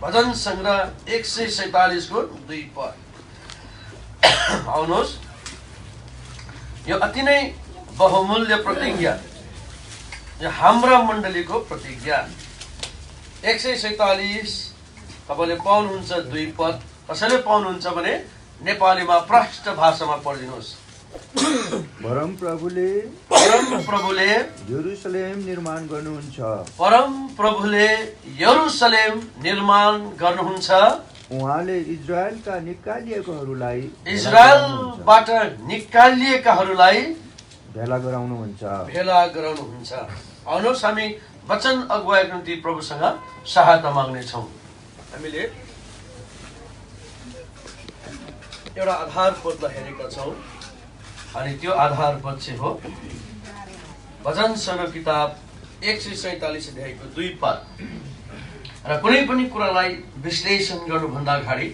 भजन संग्रह 147 को 2 पद। आउनुहोस्, यो अति नै बहुमूल्य प्रतिज्ञा, यो हाम्रा मण्डलीको प्रतिज्ञा। 147 तपाईले पाउनुहुन्छ 2 पद। कसैले पाउनुहुन्छ भने नेपालीमा प्रष्ट भाषामा पढिदिनुहोस्। परम प्रभुले यरुशलेम निर्माण गर्नुहुन्छ। परम प्रभुले यरुशलेम निर्माण गर्नुहुन्छ। उहाँले इजरायलका निकालिएकाहरूलाई भेला गराउनुहुन्छ। आउनुहोस्, हामी वचन अगुवाईको निम्ति प्रभुसँग सहायता माग्नेछौँ। हामीले एउटा आधार पदलाई हेरेका छौँ, अनि त्यो आधार पद चाहिँ हो भजन संग्रह किताब 147 अध्यायको 2 पद। र कुनै पनि कुरालाई विश्लेषण गर्नुभन्दा अगाडि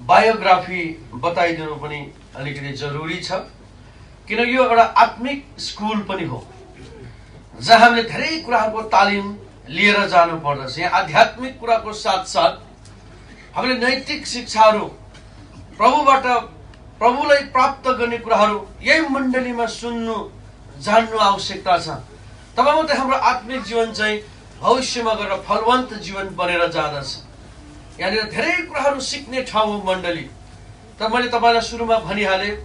बायोग्राफी बताइदिनु पनि अलिकति जरुरी छ, किनकि यो एउटा आत्मिक स्कुल पनि हो जहाँ हामीले धेरै कुराहरूको तालिम लिएर जानु पर्दछ। यहाँ आध्यात्मिक कुराको साथसाथ हामीले नैतिक शिक्षाहरू, प्रभुलाई प्राप्त गर्ने कुराहरू यही मण्डलीमा सुन्नु जान्नु आवश्यकता छ। तब मात्रै हाम्रो आत्मिक जीवन चाहिँ भविष्यमा गएर फलवन्त जीवन बनेर जाँदछ। यहाँनिर धेरै कुराहरू सिक्ने ठाउँ हो मण्डली। तर मैले तपाईँलाई सुरुमा भनिहालेँ,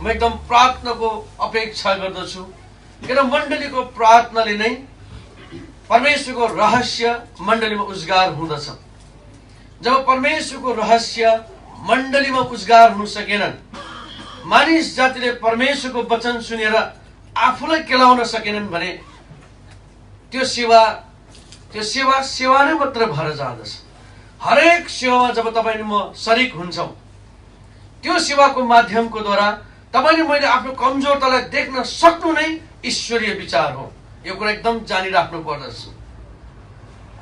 म एकदम प्रार्थनाको अपेक्षा गर्दछु, किन मण्डलीको प्रार्थनाले नै परमेश्वरको रहस्य मण्डलीमा उजागर हुँदछ। जब परमेश्वरको रहस्य मण्डलीमा उजागर हुन सकेनन्, मानिस जातिले परमेश्वरको वचन सुनेर आफूलाई केलाउन सकेनन् भने त्यो सेवा नै मात्र भएर जाँदछ। हरेक सेवामा जब तपाईँ म शरीक हुन्छौँ, त्यो सेवाको माध्यमको द्वारा तपाईँले मैले आफ्नो कमजोरतालाई देख्न सक्नु नै ईश्वरीय विचार हो। यो कुरा एकदम जानिराख्नु पर्दछ।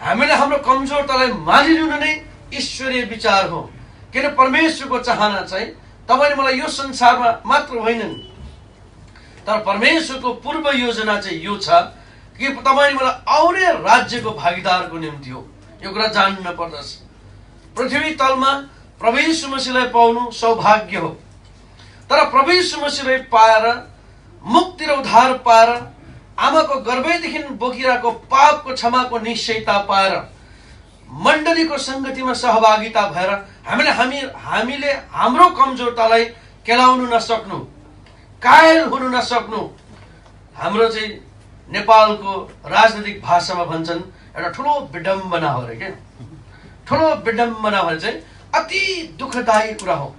हामीले हाम्रो कमजोरतालाई मानिलिनु नै ईश्वरीय विचार हो। किन परमेश्वरको चाहना चाहिँ तपाईँले मलाई यो संसारमा मात्र होइनन्, तर परमेश्वरको पूर्व योजना चाहिँ यो छ कि तपाईँले मलाई आउने राज्यको भागीदारको निम्ति हो। यो कुरा जान्न पर्दछ। पृथ्वी तलमा प्रभु यीशु मसीहलाई पाउनु सौभाग्य हो, तर प्रभु यीशु मसीहलाई पाएर, मुक्ति र उद्धार पाएर, आमाको गर्भैदेखि बोकिरहेको पापको क्षमाको निश्चयता पाएर, मण्डलीको संगतिमा सहभागिता भएर हामीले हाम्रो कमजोरतालाई केलाउनु नसक्नु, कायल हुनु नसक्नु, हाम्रो चाहिँ नेपालको राजनीतिक भाषामा भन्छन् एउटा ठुलो विडम्बना हो रे के। ठुलो विडम्बना भने चाहिँ अति दुःखदायी कुरा हो।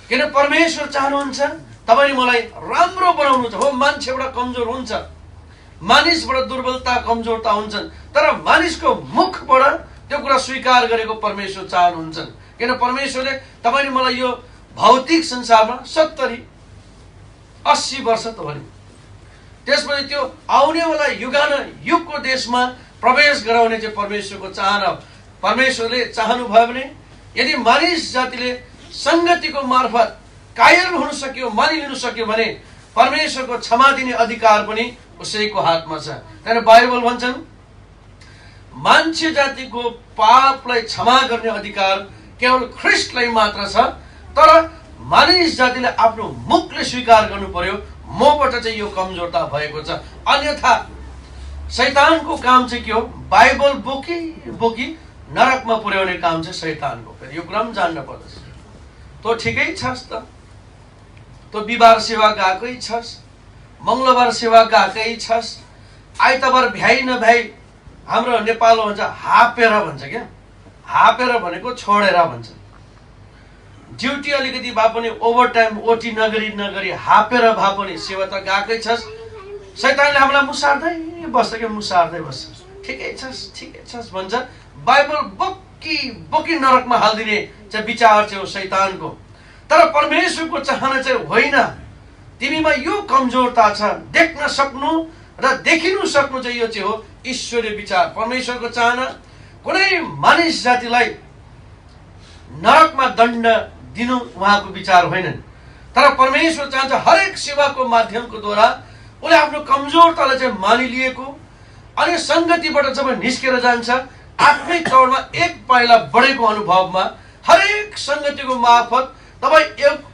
किन परमेश्वर चाहनुहुन्छ तपाईँले मलाई राम्रो बनाउनुहुन्छ। हो, मान्छेबाट कमजोर हुन्छ, मानिसबाट दुर्बलता कमजोरता हुन्छन्, तर मानिसको मुखबाट त्यो कुरा स्वीकार गरेको परमेश्वर चाहनुहुन्छ। किन परमेश्वरले तपाईँले मलाई यो भौतिक संसारमा 70-80 वर्ष त भन्यो, त्यसपछि त्यो आउनेवाला युगको देशमा प्रवेश गराउने चाहिँ परमेश्वरको चाहना। परमेश्वरले चाहनु भयो भने यदि मानिस जातिले संगतिको मार्फत कायल हुन सक्यो, मानिलिनु सक्यो भने परमेश्वरको क्षमा दिने अधिकार पनि उसैको हातमा छ। त्यहाँदेखि बाइबल भन्छन् मान्छे जातिको पापलाई क्षमा गर्ने अधिकार केवल ख्रिस्टलाई मात्र छ, तर मानिस जातिले आफ्नो मुखले स्वीकार गर्नु पर्यो, मबाट चाहिँ यो कमजोरता भएको छ। अन्यथा शैतानको काम चाहिँ के हो? बाइबल बोकी नरकमा पुर्याउने काम चाहिँ शैतानको। फेरि यो कुरा पनि जान्न पर्दछ। तँ ठिकै छस् त, तँ बिहिबार सेवा गएकै छस्, मङ्गलबार सेवा गएकै छस्, आइतबार भ्याइ नभ्याइ, हाम्रो नेपालमा भन्छ हापेर भन्छ क्या। हापेर भनेको छोडेर भन्छ। ड्युटी अलिकति भए पनि ओभरटाइम ओटी नगरी हापेर भए पनि सेवा त गएकै छस्। शैतानले हामीलाई मुसार्दै बस्छ। ठिकै छस् भन्छ। बाइबल बोकी नरकमा हालिदिने चाहिँ विचार चाहिँ हो शैतानको। तर परमेश्वरको चाहना चाहिँ होइन। तिमीमा यो कमजोरता छ, देख्न सक्नु र देखिनु सक्नु चाहिँ यो चाहिँ हो ईश्वरीय विचार। परमेश्वरको चाहना कुनै मानिस जातिलाई नरकमा दण्ड दिनु उहाँको विचार होइनन्, तर परमेश्वर चाहन्छ हरेक सेवाको माध्यमको द्वारा उसले आफ्नो कमजोरतालाई चाहिँ मानिलिएको, अनि संगतिबाट जब निस्केर जान्छ, आत्मिक तौरमा एक पाइला बढेको अनुभवमा हरेक संगतिको मार्फत तपाईँ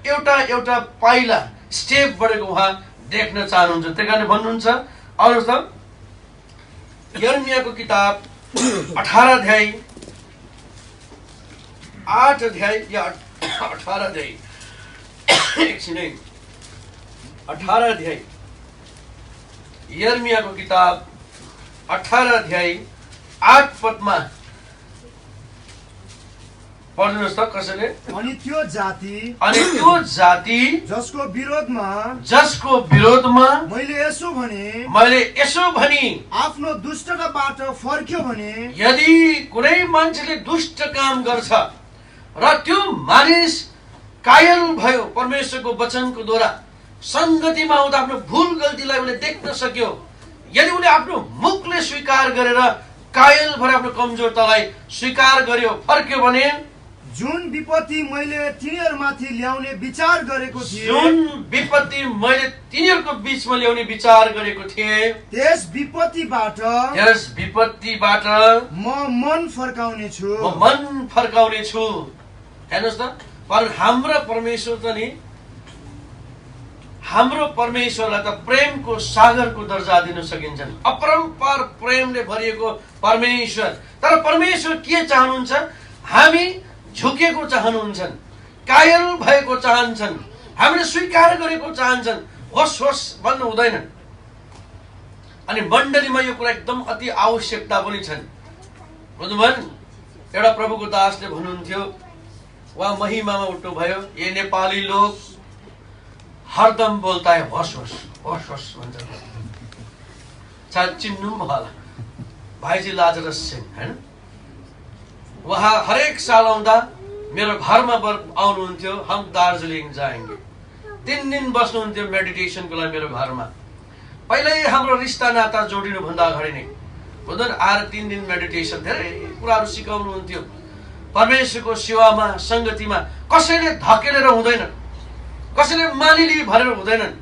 एउटा एउटा पाइला स्टेप बढेको उहाँ देख्न चाहनुहुन्छ। त्यही कारणले भन्नुहुन्छ आउनुहोस् त यर्मियाको किताब 18 अध्याय 8 अध्याय या 18 अध्याय एकछिनै 18 अध्याय यर्मियाको किताब 18 अध्याय 8 पदमा पढ्नुहोस् त कसैले। अनि त्यो जाति जसको विरोधमा मैले यसो भने आफ्नो दुष्टताबाट फर्क्यो भने यदि कुनै मान्छेले दुष्ट काम गर्छ र त्यो मानिस कायल भयो परमेश्वरको वचनको द्वारा संगतिमा आउँदा आफ्नो भूल गल्तीलाई उसले देख्न सक्यो, यदि उसले आफ्नो मुखले स्वीकार गरेर कायल भएर आफ्नो कमजोरतालाई स्वीकार गर्यो फर्क्यो भने जुन विपत्ति मैले तिनीहरूमाथि ल्याउने विचार गरेको थिएँ तिनीहरूको बीचमा ल्याउने विचार गरेको थिएँ त्यस विपत्तिबाट म मन फर्काउने छु। हेर्नुहोस् त हाम्रो परमेश्वर त नि हाम्रो परमेश्वरलाई त प्रेमको सागरको दर्जा दिन सकिन्छन्, अपरम्पार प्रेमले भरिएको परमेश्वर। तर परमेश्वर के चाहनुहुन्छ? हामी झुकेको चाहनुहुन्छन्, कायल भएको चाहन्छन्, हामीले स्वीकार गरेको चाहन्छन्, होस् होस् भन्नु हुँदैन। अनि मण्डलीमा यो कुरा एकदम अति आवश्यकता पनि छन्। बुझ्नुभयो? एउटा प्रभुको दासले भन्नुहुन्थ्यो, उहाँ महिमामा उठ्नु भयो, ये नेपाली लोग हरदम बोलता है होस् होस् होस् होस् भन्छ। सायद चिन्नु पनि होला भाइजी लाजरस सिंह, हैन? उहाँ हरेक साल आउँदा मेरो घरमा आउनुहुन्थ्यो, हम दार्जिलिङ जाएंगे। 3 दिन बस्नुहुन्थ्यो मेडिटेसनको लागि मेरो घरमा। पहिल्यै हाम्रो रिस्ता नाता जोडिनु भन्दा अगाडि नै बुझ्दैन आएर 3 दिन मेडिटेसन, धेरै कुराहरू सिकाउनुहुन्थ्यो। परमेश्वरको सेवामा संगतिमा कसैले धकेलेर हुँदैन, कसैले मानिली भनेर हुँदैनन्।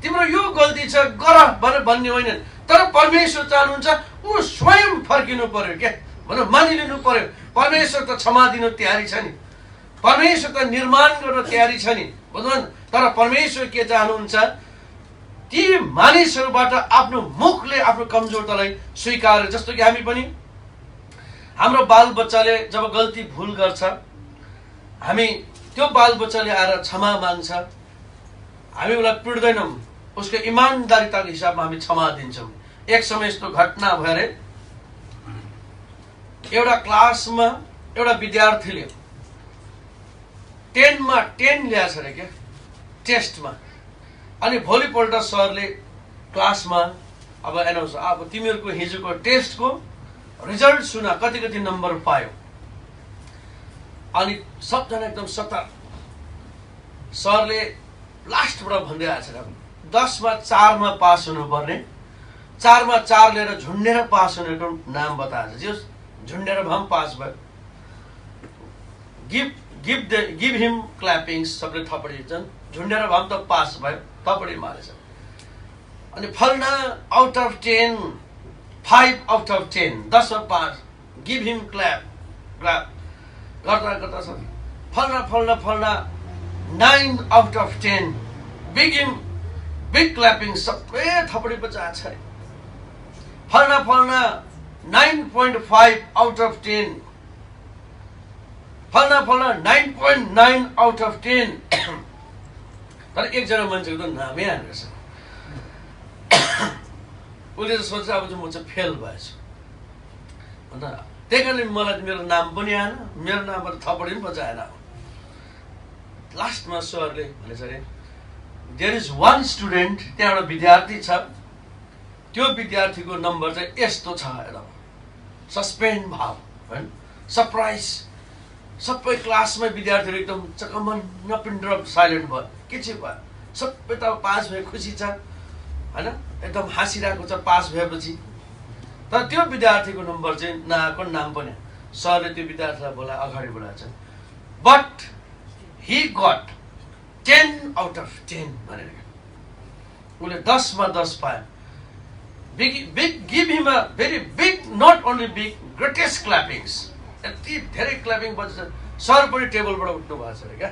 तिम्रो यो गल्ती छ गर भनेर भन्ने होइन, तर परमेश्वर चाहनुहुन्छ ऊ स्वयं फर्किनु पर्यो क्या, भनेर मानिलिनु पर्यो। परमेश्वर त क्षमा दिनु तयारी छ नि, परमेश्वर त निर्माण गर्न तयारी छ नि, बुझ्नु? तर परमेश्वर के चाहनुहुन्छ? ती मानिसहरूबाट आफ्नो मुखले आफ्नो कमजोरतालाई स्वीकार, जस्तो कि हामी पनि हाम्रो बालबच्चाले जब गल्ती भुल गर्छ, हामी त्यो बालबच्चाले आएर क्षमा माग्छ, हामी उसलाई पिट्दैनौँ, उसको इमानदारिताको हिसाबमा हामी क्षमा दिन्छौँ। एक समय यस्तो घटना भएर एउटा क्लासमा एउटा विद्यार्थीले 10 मा 10 ल्याएछ अरे क्या टेस्टमा। अनि भोलिपल्ट सरले क्लासमा अब एनाउन्स, अब तिमीहरूको हिजोको टेस्टको रिजल्ट सुना, कति कति नम्बर पायो। अनि सबजना एकदम सतर्क। सरले लास्टबाट भन्दै आएछ, 10 मा 4 मा पास हुनुपर्ने, 4 मा 4 लिएर झुन्डेर पास हुनेको नाम बताएछ। जो झुन्डेर भए पनि पास भयो। गिभ हिम क्ल्यापिङ्स, सबले थपडी दिन्छन्। झुन्डेर भए पनि त पास भयो, थपडी मारेछ। अनि फलना आउट अफ 10, 5 आउट अफ 10, 10 मा 5, गिभ हिम क्ल्याप गर्दा गर्दा छ फलना 9 आउट अफ 10, बिग क्ल्यापिङ, सबै थपडी बजाएको छ। फलना 9.5 आउट अफ 10, फलना 9.9 आउट अफ 10। तर एकजना मान्छेको त नामै हानेको छ। उसले त सोच्छ अब चाहिँ म चाहिँ फेल भएछु अन्त, त्यही कारणले मलाई मेरो नाम पनि आएन, मेरो नामबाट थपडी पनि बजाएन। लास्टमा सरले भनेछ अरे, देयर इज 1 स्टुडेन्ट, त्यहाँ एउटा विद्यार्थी छ, त्यो विद्यार्थीको नम्बर चाहिँ यस्तो छ, एकदम सस्पेन्ड भाव, होइन, सरप्राइज। सबै क्लासमा विद्यार्थीहरू एकदम चकमन्न पिन्ड साइलेन्ट भयो, के चाहिँ भयो, सबै त पास भए खुसी छ, होइन, एकदम हाँसिरहेको छ पास भएपछि। तर त्यो विद्यार्थीको नम्बर चाहिँ नआएको, नाम पनि। सरले त्यो विद्यार्थीलाई बोलाए, अगाडि बोलाएछ, but he got 10 out of 10 भनेर। उसले 10 मा 10 पायो। give him a very big, not only big, greatest clappings. यति धेरै क्ल्यापिङ बज्छ। सर पनि टेबलबाट उठ्नु भएको छ अरे क्या,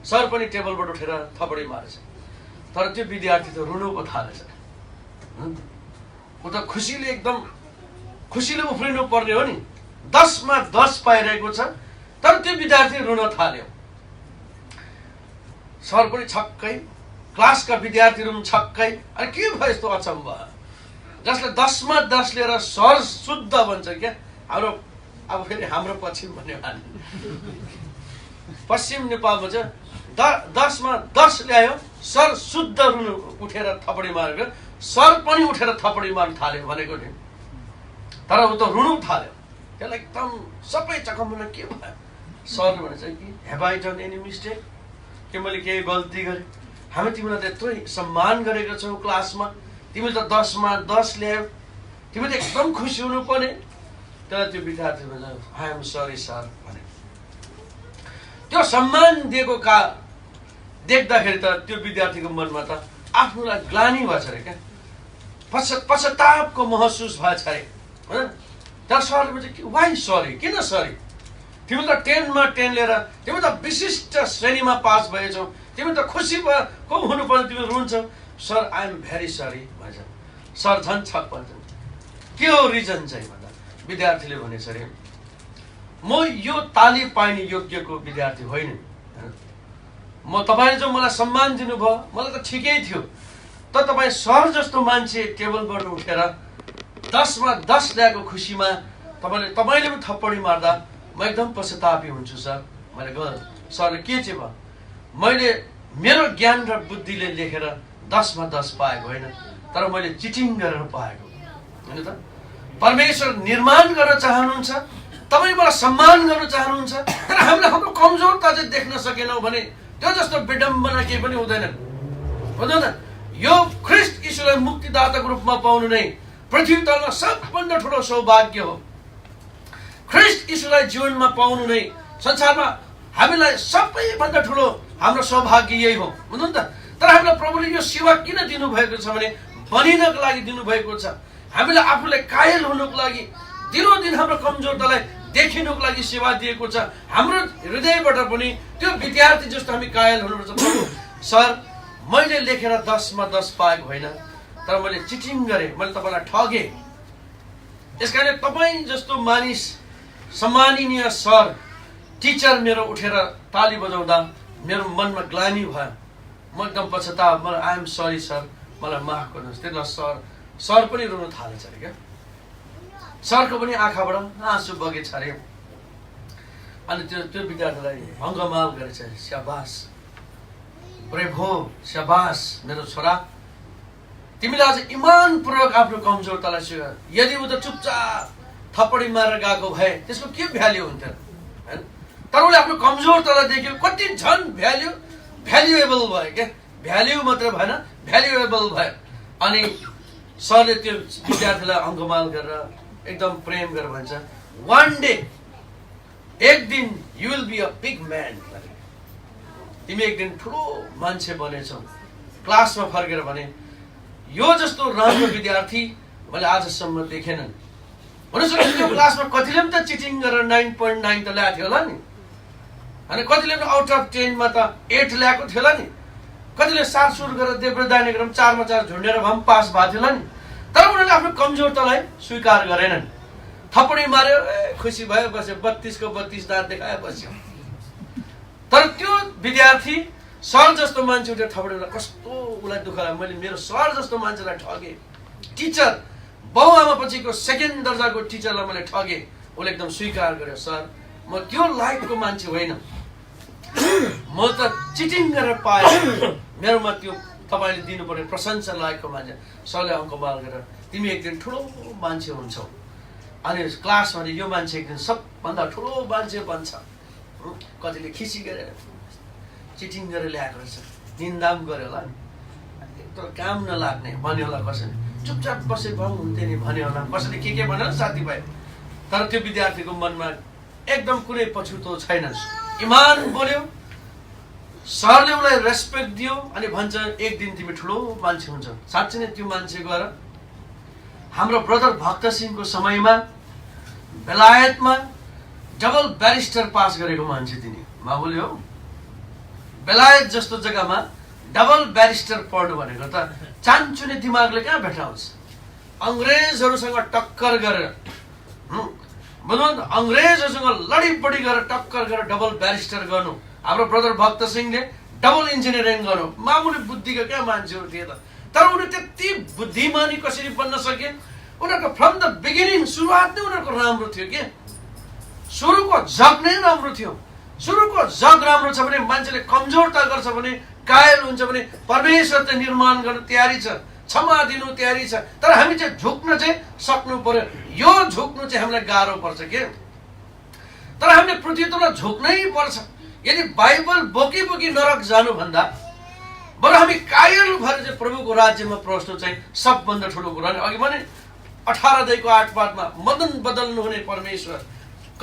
सर पनि टेबलबाट उठेर थपडी मारेछ। तर त्यो विद्यार्थी त रुनु पो थालेछ। ऊ त खुसीले एकदम खुसीले उफ्रिनु पर्ने हो नि, 10 मा 10 पाइरहेको छ, तर त्यो विद्यार्थी रुन थाल्यो। सर पनि छक्कै, क्लासका विद्यार्थीहरू पनि छक्कै। अनि के भयो यस्तो अचम्म जसले 10 मा 10 लिएर सर शुद्ध भन्छ क्या। हाम्रो अब फेरि हाम्रो पश्चिम भन्ने पश्चिम नेपालमा चाहिँ 10 मा 10 ल्यायो, सर शुद्ध रुनु उठेर थपडी मारेको, सर पनि उठेर थपडी मार्न थाल्यो भनेको नि। तर ऊ त रुनु थाल्यो। त्यसलाई एकदम सबै चकमक के भयो। सरले भन्छ कि have I done any mistake, के मैले केही गल्ती गरेँ? हामी तिमीलाई त्यत्रो सम्मान गरेको छौँ क्लासमा, तिमीले त 10 मा 10 ल्यायो, तिमी त एकदम खुसी हुनु पर्ने। तर त्यो विद्यार्थी भन्छ आई एम सरी सर भने। त्यो सम्मान दिएको देख्दाखेरि त त्यो विद्यार्थीको मनमा त आफ्नोलाई ग्लानी भएछ अरे क्या, पश्चातापको महसुस भएछ अरे होइन। तर सरले भन्छ कि वाइ सरी, किन सरी? तिमी त 10 मा 10 लिएर तिमी त विशिष्ट श्रेणीमा पास भएछौ, तिमी त खुसी भएको हुनुपर्ने, तिमी रुन्छौ। Sir I am very sorry भन्छ। सर झन् छक भन्छन्। के हो रिजन चाहिँ भन्दा विद्यार्थीले भनेछ अरे म यो ताली पाइने योग्यको विद्यार्थी होइन, म तपाईँले जो मलाई सम्मान दिनुभयो मलाई त ठिकै थियो, तर तपाईँ सर जस्तो मान्छे टेबलबाट उठेर 10 मा 10 ल्याएको खुसीमा तपाईँले पनि थप्पडी मार्दा म एकदम पश्चातापी हुन्छु सर। मैले गएँ सरले के चाहिँ भयो, मैले मेरो ज्ञान र बुद्धिले लेखेर 10 मा 10 पाएको होइन, तर मैले चिटिङ गरेर पाएको होइन। त परमेश्वर निर्माण गर्न चाहनुहुन्छ, तपाईँ मलाई सम्मान गर्न चाहनुहुन्छ, तर हामीले हाम्रो कमजोरता चाहिँ देख्न सकेनौँ भने त्यो जस्तो विडम्बना केही पनि हुँदैन। बुझ्नु त, यो ख्रीष्ट यीशुलाई मुक्तिदाताको रूपमा पाउनु नै पृथ्वी तलमा सबभन्दा ठुलो सौभाग्य हो। ख्रीष्ट यीशुलाई जीवनमा पाउनु नै संसारमा हामीलाई सबैभन्दा ठुलो हाम्रो सौभाग्य यही हो। बुझ्नु त, तर हामीलाई प्रभुले यो सेवा किन दिनुभएको छ भने बनिनको लागि दिनुभएको छ। हामीलाई आफूलाई कायल हुनुको लागि, दिनोदिन हाम्रो कमजोरतालाई देखिनुको लागि सेवा दिएको छ। हाम्रो हृदयबाट पनि त्यो विद्यार्थी जस्तो हामी कायल हुनुपर्छ। सर मैले लेखेर 10 मा 10 पाएको होइन, तर मैले चिटिङ गरेँ, मैले तपाईँलाई ठगेँ। यसकारण तपाईँ जस्तो मानिस, सम्माननीय सर, टिचर मेरो उठेर ताली बजाउँदा मेरो मनमा ग्लानी भयो। म एकदम पश्चाताप, मलाई आई एम सरी सर, मलाई माफ गर्नुहोस्। त्यसलाई सर पनि रुन थालेछ अरे क्या। सरको पनि आँखाबाट आँसु बगेछ अरे। अनि त्यो विद्यार्थीलाई अङ्गमाल गरेछ, स्याबास ब्रेभो, स्याबास मेरो छोरा, तिमीले आज इमानपूर्वक आफ्नो कमजोरतालाई स्वीकार। यदि ऊ त चुपचाप थप्पडी मारेर गएको भए त्यसको के भ्याल्यु हुन्थ्यो होइन? तर उसले आफ्नो कमजोरतालाई देख्यो, कति झन् भ्याल्युएबल भयो क्या। भ्याल्यु मात्र भएन, भ्याल्युएबल भयो। अनि सरले त्यो विद्यार्थीलाई अङ्गमाल गरेर एकदम प्रेम गरेर भन्छ, वान डे, एक दिन you will be a big man, तिमी एक दिन ठुलो मान्छे बनेछौ। क्लासमा फर्केर भने यो जस्तो राम्रो विद्यार्थी मैले आजसम्म देखेनन्। हुनसक्छ त्यो क्लासमा कतिले पनि त चिटिङ गरेर 9.9 त ल्याएको थियो होला नि, अनि कतिले पनि आउट अफ 10 मा त 8 ल्याएको थियो होला नि, कतिले सारसुर गरेर देब्रदानी गरेर 4 मा 4 झुन्डेर भए पनि पास भएको थियो होला नि। तर उनीहरूले आफ्नो कमजोरतालाई स्वीकार गरेनन्। थप्पडी मार्यो, खुसी भयो, बस्यो, 32 को 32 दाँत देखायो, बस्यो। तर त्यो विद्यार्थी सर जस्तो मान्छे उठेर थप्पडी मार्दा कस्तो उसलाई दुःख लाग्यो, मैले मेरो सर जस्तो मान्छेलाई ठगेँ। टिचर, बाउआमा पछिको 2nd दर्जाको टिचरलाई मैले ठगेँ। उसले एकदम स्वीकार गर्यो, सर म त्यो लायकको मान्छे होइन, म त चिटिङ गरेर पाएँ, मेरोमा त्यो तपाईँले दिनुपर्ने प्रशंसा लायकको मान्छे। सरले अङ्कमाल गरेर तिमी एक दिन ठुलो मान्छे हुन्छौ। अनि क्लासमा यो मान्छे एक दिन सबभन्दा ठुलो मान्छे बन्छ। कतिले खिसी गरेर चिटिङ गरेर ल्याएको रहेछ, निन्दा पनि गर्यो होला नि, तर काम नलाग्ने भन्यो होला, कसैले चुपचाप बसे भए हुन्थ्यो नि भन्यो होला, कसैले के भन्यो साथीभाइ। तर त्यो विद्यार्थीको मनमा एकदम कुनै पछुतो छैन, इमान बोल्यो। सरले उसलाई रेस्पेक्ट दियो अनि भन्छ एक दिन तिमी ठुलो मान्छे हुन्छ। साँच्चै नै त्यो मान्छे गएर हाम्रो ब्रदर भक्त सिंहको समयमा बेलायतमा डबल ब्यारिस्टर पास गरेको मान्छे तिनी मामुली हो। बेलायत जस्तो जग्गामा डबल ब्यारिस्टर पढ्नु भनेको त चान्चुने दिमागले कहाँ भेटाउँछ। अङ्ग्रेजहरूसँग टक्कर गरेर भनौँ अङ्ग्रेजहरूसँग लडीबडी गरेर टक्कर गरेर डबल ब्यारिस्टर गर्नु। हाम्रो ब्रदर भक्त सिंहले डबल इन्जिनियरिङ गर्नु। मामुली बुद्धिका क्या मान्छेहरू थिए त, तर उनीहरू त्यति बुद्धिमानी कसरी बन्न सके। उनीहरूको फ्रम द बिगिनिङ सुरुवात नै उनीहरूको राम्रो थियो के। सुरुको जग नै राम्रो थियो। सुरुको जग राम्रो छ भने मान्छेले कमजोरता गर्छ भने, कायल हुन्छ भने परमेश्वर चाहिँ निर्माण गर्न तयारी छ, क्षमा दिनु तयारी छ। तर हामी चाहिँ झुक्न चाहिँ सक्नु पर्यो। यो झुक्नु चाहिँ हामीलाई गाह्रो पर्छ के। तर हामीले पृथ्वीतल झुक्नै पर्छ। यदि बाइबल बोकी बोकी नरक जानुभन्दा बरु हामी कायल भएर चाहिँ प्रभुको राज्यमा प्रवेश चाहिँ सबभन्दा ठुलो कुरा। अघि भने 18 अध्यायको 8 पदमा मदन बदल्नु हुने परमेश्वर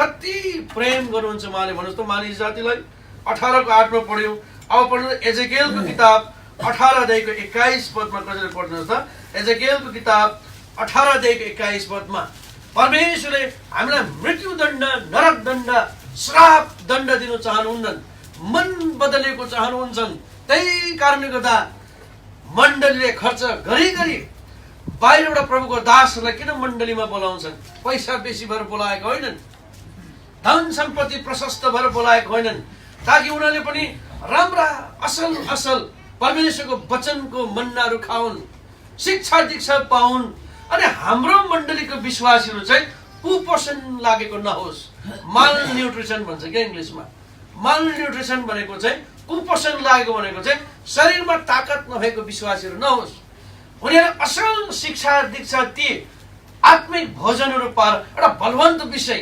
कति प्रेम गर्नुहुन्छ उहाँले भन्नुहोस् त मानिस जातिलाई। 18 को 8 मा पढ्यौं। अब पढ्नु एजेकियलको किताब 18 अध्यायको 21 पदमा कसरी पढ्नुहोस् त। एजेकियलको किताब 18 अध्यायको 21 पदमा परमेश्वरले हामीलाई मृत्युदण्ड, नरक दण्ड, श्राप दण्ड दिनु चाहनुहुन्न, मन बदलेको चाहनुहुन्छन्। त्यही कारणले गर्दा मण्डलीले खर्च गरी बाहिरबाट प्रभुको दासहरूलाई किन मण्डलीमा बोलाउँछन्? पैसा बेसी भएर बोलाएको होइनन्, धन सम्पत्ति प्रशस्त भएर बोलाएको होइनन्, ताकि उनीहरूले पनि राम्रा असल परमेश्वरको वचनको मन्नाहरू खाउन्, शिक्षा दीक्षा पाउन्। अनि हाम्रो मण्डलीको विश्वासीहरू चाहिँ कुपोषण लागेको नहोस्। माल न्युट्रिसन भन्छ क्या इङ्ग्लिसमा। माल न्युट्रिसन भनेको चाहिँ कुपोषण लागेको भनेको चाहिँ शरीरमा ताकत नभएको विश्वासीहरू नहोस्। उनीहरू असल शिक्षा दीक्षा ती आत्मिक भोजनहरू पाएर एउटा बलवन्त विषय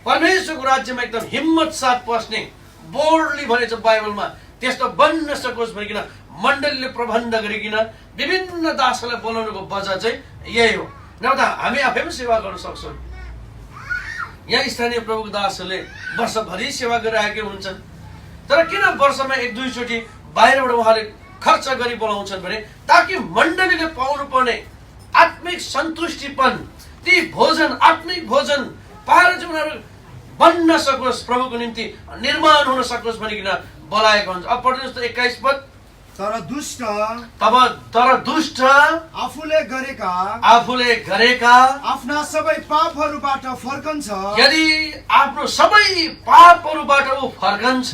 परमेश्वरको राज्यमा एकदम हिम्मत साथ पस्ने बोल्डली भनेको छ बाइबलमा, त्यस्तो बन्न सकोस् भनिकन मण्डलीले प्रबन्ध गरिकन विभिन्न दासहरूलाई बोलाउनुको वजह चाहिँ यही हो। नभए हामी आफै पनि सेवा गर्न सक्छौँ। यहाँ स्थानीय प्रभुको दासहरूले वर्षभरि सेवा गरिरहेकै हुन्छन्, तर किन वर्षमा 1-2 चोटि बाहिरबाट उहाँले खर्च गरी बोलाउँछन् भने ताकि मण्डलीले पाउनु पर्ने आत्मिक सन्तुष्टिपन, ती भोजन, आत्मिक भोजन पाएर चाहिँ उनीहरू बन्न सकोस्, प्रभुको निम्ति निर्माण हुन सकोस् भनिकन बोलाएको हुन्छ। अब पढ्नुहोस् त 21 पद। तर दुष्ट आफूले गरेका आफ्ना सबै पापहरूबाट फर्कन्छ। यदि आफ्नो सबै पापहरूबाट ऊ फर्कन्छ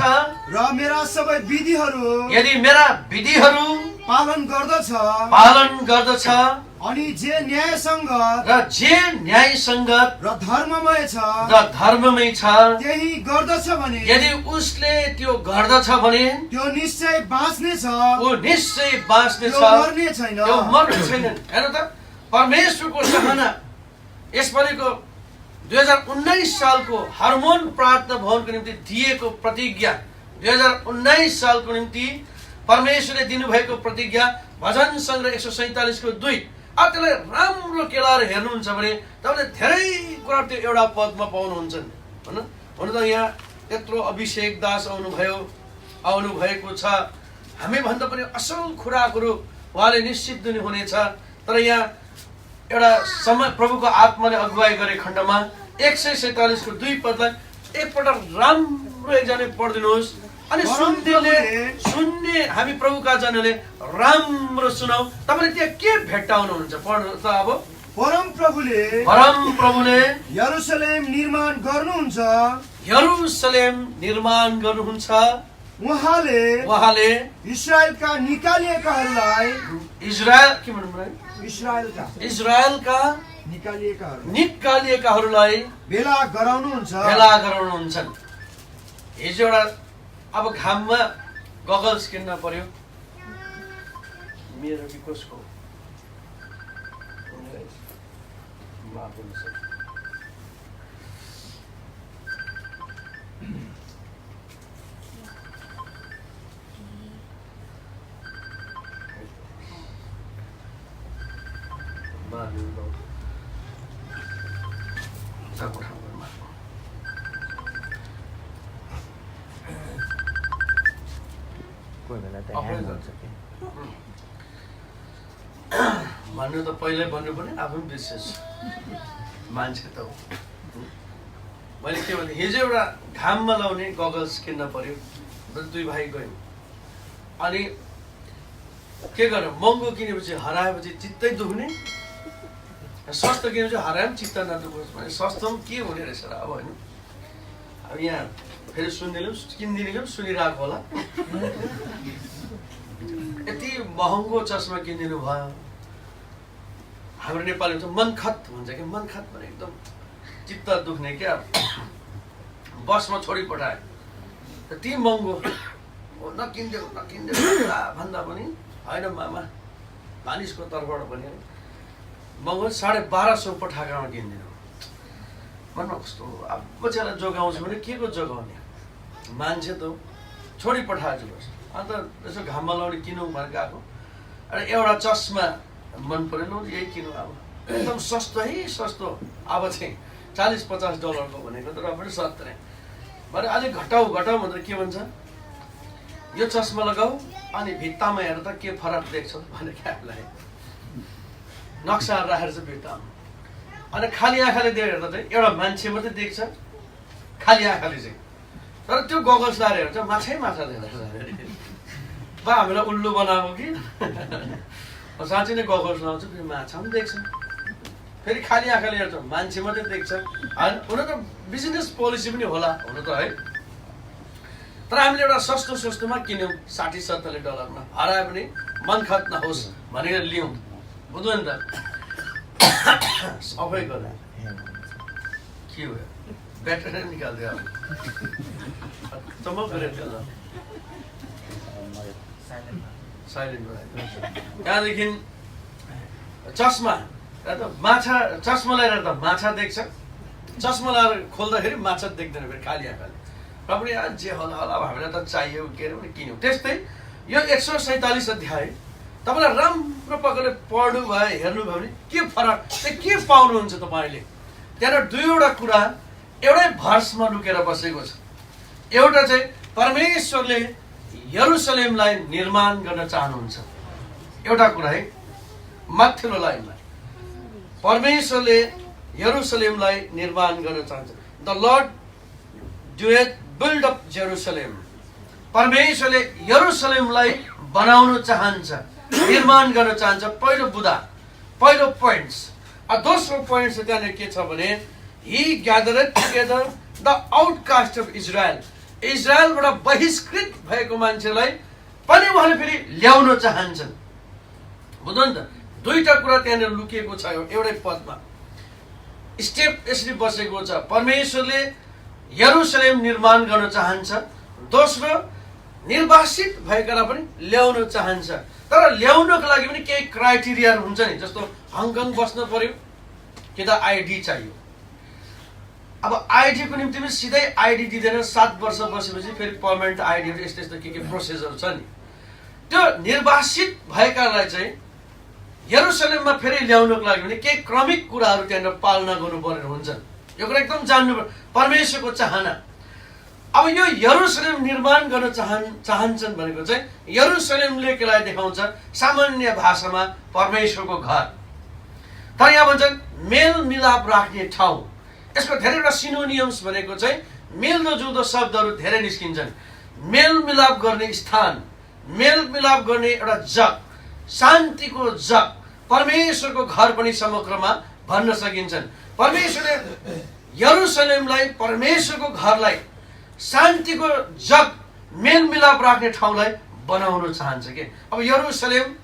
र मेरा सबै विधिहरू पालन गर्दछ अनि जे न्यायसङ्गत र धर्ममय छ त्यही गर्दछ भने, यदि उसले त्यो गर्दछ भने त्यो निश्चय बाँच्नेछ, मर्ने छैन। हेर्नु त परमेश्वरको चाहना। यसपालिको 2019 सालको हार्मोन प्रार्थना भवनको निम्ति दिएको प्रतिज्ञा, 2019 सालको निम्ति परमेश्वरले दिनुभएको प्रतिज्ञा भजन सङ्ग्रह 147 को 2। अब त्यसलाई राम्रो केलाएर हेर्नुहुन्छ भने तपाईँले धेरै कुरा त्यो एउटा पदमा पाउनुहुन्छ। हुन त यहाँ यत्रो अभिषेक दास आउनु भएको छ। हामी भन्दा पनि असल खुराकहरू उहाँले निश्चित दिनुहुनेछ। तर यहाँ एउटा समय प्रभुको आत्माले अगुवाई गरे खण्डमा 147 को 2 पदलाई एकपल्ट राम्रो एकजना पढिदिनुहोस्। अनि सुन्ने हामी प्रभुका जनले राम्रो सुनाऊ। तपाईले त्यहाँ के भेट्टाउनुहुन्छ पढ्नु त। अब परम प्रभुले यरुशलेम निर्माण गर्नुहुन्छ। उहाँले इस्राएलका निकालिएकाहरूलाई भेला गराउनुहुन्छ। हिजो एउटा अब घाममा गगल्स किन्न पर्यो मेरो कि कसको भन्नु त पहिल्यै भन्नु पनि आफू पनि बिर्सेछु मान्छे त हो। मैले के भने हिजो एउटा घाममा लाउने गगल्स किन्न पर्यो, दुई भाइ गयौँ। अनि के गर्नु, महँगो किनेपछि हराएपछि चित्तै दुख्ने, सस्तो किनेपछि हराए पनि चित्त नदुखोस् भने सस्तो पनि के हुने रहेछ र अब होइन। अब यहाँ फेरि किनिदिने सुनिरहेको होला, यति महँगो चस्मा किनिदिनु भयो। हाम्रो नेपालीमा चाहिँ मनखत भन्छ कि, मनखत भने एकदम चित्त दुख्ने क्या। बसमा छोडी पठायो यति महँगो, नकिनिदेऊ भन्दा पनि होइन मामा, मानिसको तर्फबाट पनि महँगो 1250 पठाएकोमा किनिदिनु। मनमा कस्तो अब बच्चालाई जोगाउँछु भने के को जोगाउने, मान्छे त छोडी पठाएछु बस। अन्त यसो घाममा लाउने किनौँ भनेर गएको, एउटा चस्मा मन परेन, यही किनौँ अब, एकदम सस्तो है सस्तो, अब चाहिँ $40-50 भनेको त र पनि 70 भने अलिक घटाउ भनेर के भन्छ, यो चस्मा लगाऊ अनि भित्तामा हेर त के फरक देख्छ भनेर हामीलाई नक्सा राखेर चाहिँ भित्तामा, अनि खाली आँखाले देखेर त चाहिँ एउटा मान्छे मात्रै देख्छ खाली आँखाले चाहिँ, तर त्यो गगल्स लाएर हेर्छ माछा देख्छ। बा हामीलाई उल्लु बनाएको कि साँच्चै नै गगल्स लाउँछ, फेरि माछा पनि देख्छ, फेरि खाली आँखाले हेर्छ मान्छे मात्रै देख्छ। हुन त बिजनेस पोलिसी पनि होला हुन त है, तर हामीले एउटा सस्तोमा किन्यौँ $60-70 हराए पनि मनखत नहोस् भनेर लियौँ, बुझ्नु नि त। सबै गर्दा के हो, ब्याट्री निकाल्दियो चमक गरेर साइलेन्ट भयो। त्यहाँदेखि चस्मा लगाएर त माछा देख्छ, चस्मा लगाएर खोल्दाखेरि माछा देख्दैन फेरि खाली आँखाले, र पनि जे होला हामीलाई त चाहियो के अरे पनि किन्यौँ। त्यस्तै यो 147 अध्याय तपाईँलाई राम्रो प्रकारले पढ्नु भयो हेर्नु भयो भने के फरक चाहिँ के पाउनुहुन्छ तपाईँले। त्यहाँनिर दुईवटा कुरा एउटै भर्समा लुकेर बसेको छ। एउटा चाहिँ परमेश्वरले यरुसलेमलाई निर्माण गर्न चाहनुहुन्छ, एउटा कुरा है माथिल्लो लाइनमा परमेश्वरले यरुसलेमलाई निर्माण गर्न चाहन्छ। The lord doeth build up Jerusalem, परमेश्वरले यरुसलेमलाई बनाउन चाहन्छ, निर्माण गर्न चाहन्छ। पहिलो बुदा, पहिलो पोइन्ट्स। दोस्रो पोइन्ट चाहिँ त्यहाँनिर के छ भने he gathered together the outcast of Israel, इजरायलबाट बहिष्कृत भएको मान्छेलाई पनि उहाँले फेरि ल्याउन चाहन्छन्। बुझ्नु नि त, दुईटा कुरा त्यहाँनिर लुकिएको छ एउटै पदमा, स्टेप यसरी बसेको छ। परमेश्वरले यरुसलेम निर्माण गर्न चाहन्छ, दोस्रो निर्वासित भएकालाई पनि ल्याउन चाहन्छ। तर ल्याउनको लागि पनि केही क्राइटेरिया हुन्छ नि, जस्तो हङकङ बस्न पर्यो कि त आइडी चाहियो। अब आइडीको निम्ति पनि सिधै आइडी दिँदैन, 7 वर्ष बसेपछि फेरि पर्मानेन्ट आइडीहरू यस्तो के प्रोसेसहरू छ नि। त्यो निर्वासित भएकालाई चाहिँ यरुसलेममा फेरि ल्याउनको लागि भने केही क्रमिक कुराहरू त्यहाँनिर पालना गर्नुपर्ने हुन्छन्। यो कुरा एकदम जान्नु परमेश्वरको चाहना। अब यो यरुसलेम निर्माण गर्न चाहन्छन् भनेको चाहिँ यरुसलेमले केलाई देखाउँछ, सामान्य भाषामा परमेश्वरको घर। तर यहाँ भन्छन् मेलमिलाप राख्ने ठाउँ। यसको धेरैवटा सिनोनियम्स भनेको चाहिँ मिल्दोजुल्दो शब्दहरू धेरै निस्किन्छन्। मेलमिलाप गर्ने स्थान, मेलमिलाप गर्ने एउटा जग, शान्तिको जग, परमेश्वरको घर पनि समग्रमा भन्न सकिन्छन्। परमेश्वरले यरुसलेमलाई, परमेश्वरको घरलाई शान्तिको जग, मेलमिलाप राख्ने ठाउँलाई बनाउन चाहन्छ के। अब यरुसलेम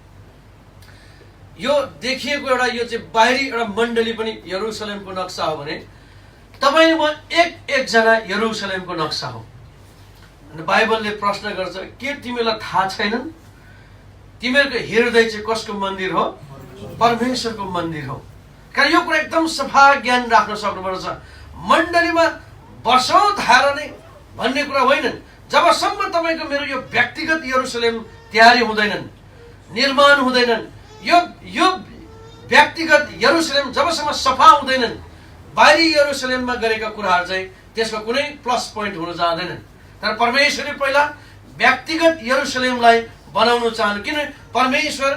यो देखिएको एउटा यो चाहिँ बाहिरी एउटा मण्डली पनि यरुसलेमको नक्सा हो भने तपाईँ म एकजना यरुसलेमको नक्सा हो। बाइबलले प्रश्न गर्छ के तिमीलाई थाहा छैनन् तिमीहरूको हृदय चाहिँ कसको मन्दिर हो? परमेश्वरको मन्दिर हो। कारण यो कुरा एकदम सफा ज्ञान राख्न सक्नुपर्छ। मण्डलीमा वर्षौं धाएर नै भन्ने कुरा होइनन्। जबसम्म तपाईको मेरो यो व्यक्तिगत यरुसलेम तयारी हुँदैनन्, निर्माण हुँदैनन्, यो व्यक्तिगत यरुसलेम जबसम्म सफा हुँदैनन्, बाहिरी यरुसलेममा गरेका कुराहरू चाहिँ त्यसको कुनै प्लस पोइन्ट हुन जाँदैनन्। तर परमेश्वरले पहिला व्यक्तिगत यरुसलेमलाई बनाउन चाहनु, किन परमेश्वर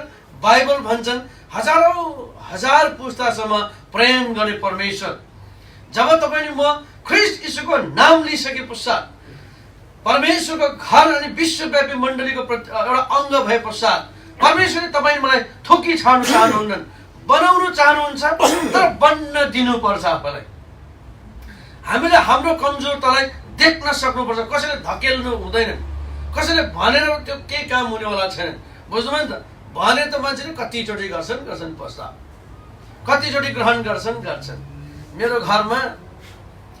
बाइबल भन्छन् हजारौं हजार पुस्तासम्म प्रेम गर्ने परमेश्वर। जब तपाईले म ख्रीष्ट यीशुको नाम लिइसके पश्चात परमेश्वरको घर अनि विश्वव्यापी मण्डलीको एउटा अङ्ग भए पश्चात परमेश्वरले तपाईले मलाई थोकी छाड्नु चाहनुहुन्न, बनाउनु चाहनुहुन्छ, तर बन्न दिनुपर्छ आफूलाई। हामीले हाम्रो कमजोरतालाई देख्न सक्नुपर्छ। कसैले धकेल्नु हुँदैन, कसैले भनेर त्यो केही काम हुनेवाला छैन। बुझ्नुभयो नि त? भने त मान्छेले कतिचोटि गर्छन् पश्चात, कतिचोटि ग्रहण गर्छन्। मेरो घरमा